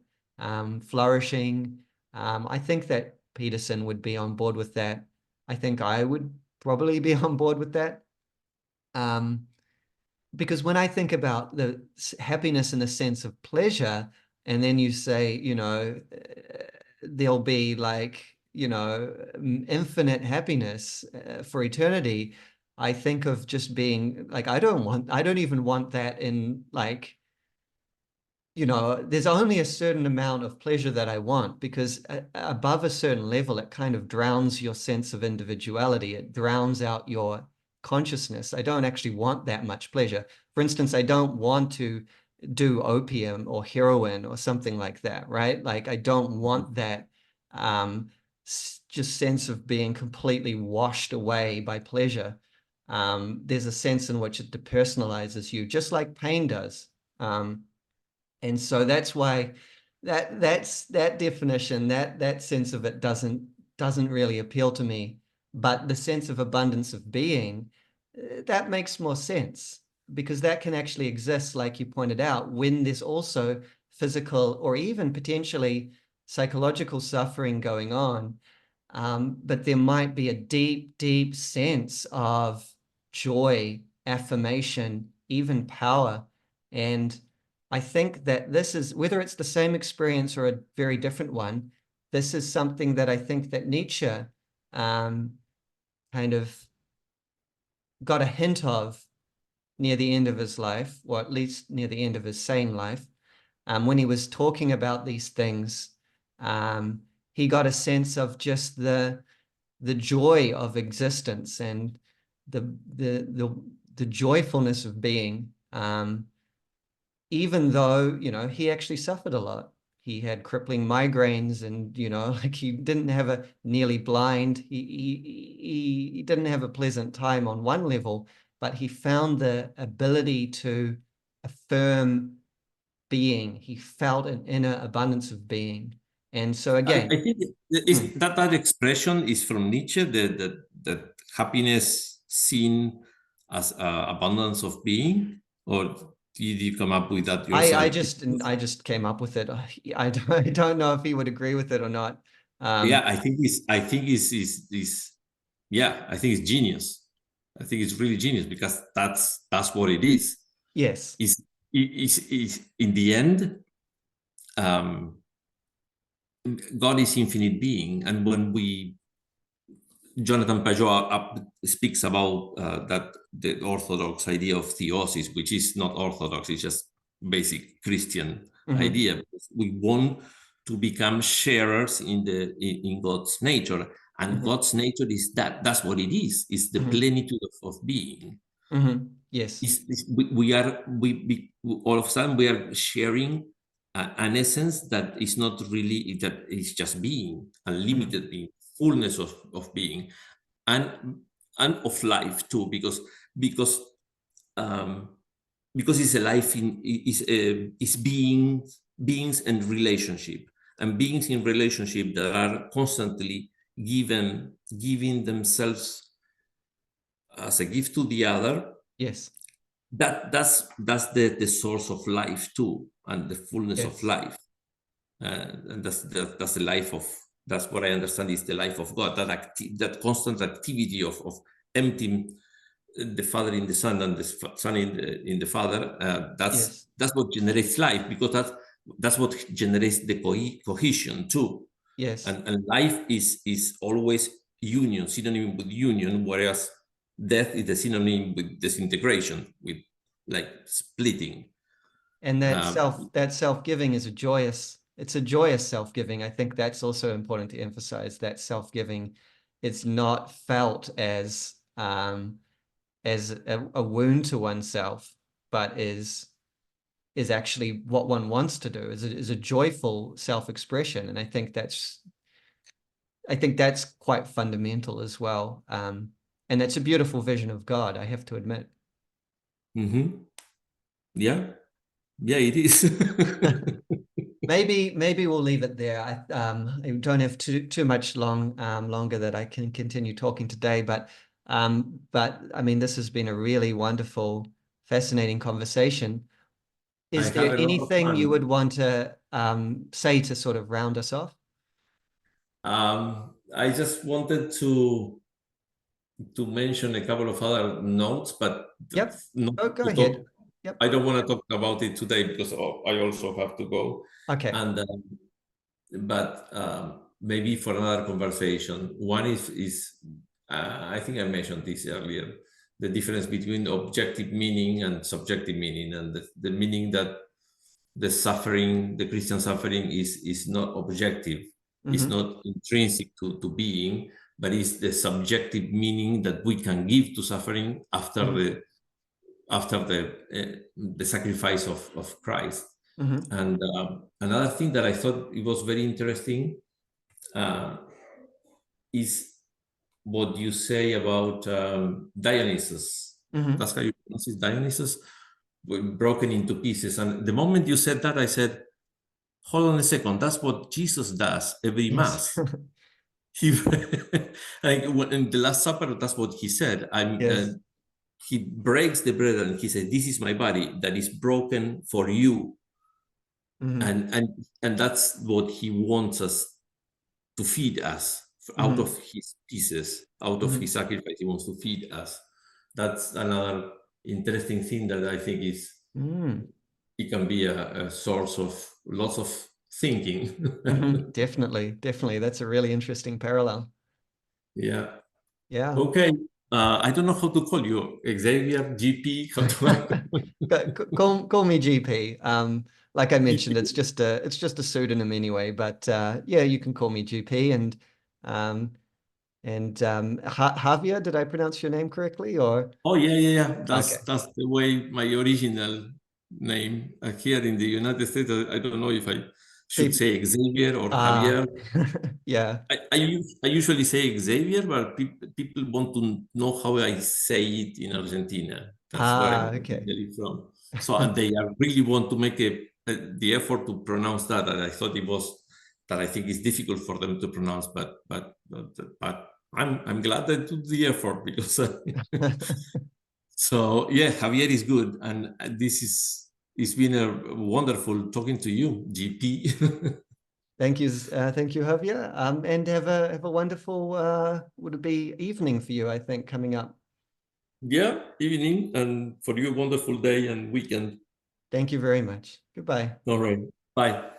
A: Flourishing. I think that Peterson would be on board with that. I think I would probably be on board with that. Because when I think about the happiness in the sense of pleasure, and then you say, there'll be like, infinite happiness for eternity. I think of just being like, I don't even want that in like, there's only a certain amount of pleasure that I want because above a certain level, it kind of drowns your sense of individuality. It drowns out your consciousness. I don't actually want that much pleasure. For instance, I don't want to do opium or heroin or something like that, right? Like I don't want that just sense of being completely washed away by pleasure. There's a sense in which it depersonalizes you, just like pain does. And so that's why that definition, that sense of it doesn't really appeal to me. But the sense of abundance of being, that makes more sense because that can actually exist, like you pointed out, when there's also physical or even potentially psychological suffering going on. But there might be a deep, deep sense of joy, affirmation, even power. And I think that this is, whether it's the same experience or a very different one, this is something that I think that Nietzsche kind of got a hint of near the end of his life, or at least near the end of his sane life. When he was talking about these things, he got a sense of just the joy of existence and the joyfulness of being. Even though, he actually suffered a lot. He had crippling migraines and, like he didn't have a nearly blind. He didn't have a pleasant time on one level, but he found the ability to affirm being. He felt an inner abundance of being. And so again,
B: I think that expression is from Nietzsche, that happiness seen as abundance of being, or did you come up with that
A: I
B: yourself?
A: just came up with it. I don't know if he would agree with it or not.
B: Yeah, I think it's genius. I think it's really genius because that's what it is.
A: Yes.
B: Is in the end, God is infinite being, and when Jonathan Pageau speaks about that the Orthodox idea of theosis, which is not Orthodox, it's just basic Christian idea. We want to become sharers in God's nature, and God's nature is that's what it is. It's the plenitude of being.
A: Yes.
B: We all of a sudden we are sharing an essence that is not really, that is just being, unlimited being, fullness of being, and of life too, because um, because it's a life in is beings and relationship, and beings in relationship that are constantly giving themselves as a gift to the other.
A: Yes.
B: That's the source of life too, and the fullness of
A: Yes.
B: life. And that's the life of, that's what I understand is the life of God, that constant activity of emptying the Father in the Son and the Son in the Father.
A: Yes.
B: That's what generates life, because that's what generates the cohesion too.
A: Yes.
B: And life is always union, synonym with union, whereas death is the synonym with disintegration, with like splitting.
A: And
B: Um,
A: that self-giving is it's a joyous self-giving. I think that's also important to emphasize that self-giving, it's not felt as a wound to oneself, but is actually what one wants to do, is a joyful self-expression. And I think that's quite fundamental as well. And it's a beautiful vision of God, I have to admit.
B: Yeah, it is.
A: Maybe we'll leave it there. I don't have too much longer that I can continue talking today, but I mean, this has been a really wonderful, fascinating conversation.
B: I
A: Is
B: have
A: there
B: a lot of
A: anything you
B: fun.
A: would want to say to sort of round us off?
B: I just wanted to mention a couple of other notes, but
A: Yep.
B: not
A: Oh, go
B: to talk.
A: ahead. Yep.
B: I don't want to talk about it today because I also have to go.
A: Okay.
B: And but maybe for another conversation. One is I think I mentioned this earlier, the difference between objective meaning and subjective meaning, and the meaning that the suffering, the Christian suffering, is not objective, it's not intrinsic to being, but it's the subjective meaning that we can give to suffering after the sacrifice of Christ. And another thing that I thought it was very interesting is what you say about Dionysus. That's how you pronounce it, Dionysus, broken into pieces. And the moment you said that, I said, hold on a second, that's what Jesus does every
A: Yes.
B: Mass. He, like in the Last Supper, that's what he said.
A: Yes.
B: He breaks the bread and he said, "This is my body that is broken for you." And that's what he wants us to feed us out of his pieces, out of his sacrifice. He wants to feed us. That's another interesting thing that I think is it can be a source of lots of thinking.
A: Definitely. That's a really interesting parallel.
B: Yeah.
A: Yeah.
B: Okay. I don't know how to call you, Xavier, GP. How
A: Call me GP. Like I mentioned,
B: GP?
A: it's just a pseudonym anyway. But yeah, you can call me GP. And Javier, did I pronounce your name correctly? Or
B: Oh yeah.
A: okay.
B: That's the way my original name here in the United States. I don't know if I should
A: People,
B: say Xavier or Javier.
A: yeah.
B: I usually say Xavier, but people want to know how I say it in Argentina. That's where I'm
A: Okay.
B: originally from. So, and they really want to make the effort to pronounce that. And I thought it was that I think it's difficult for them to pronounce, but I'm glad I took the effort because. So yeah, Javier is good, and it's been a wonderful talking to you, GP.
A: Thank you, Javier. And have a wonderful would it be evening for you, I think, coming up.
B: Yeah, evening, and for you, a wonderful day and weekend.
A: Thank you very much. Goodbye.
B: All right. Bye.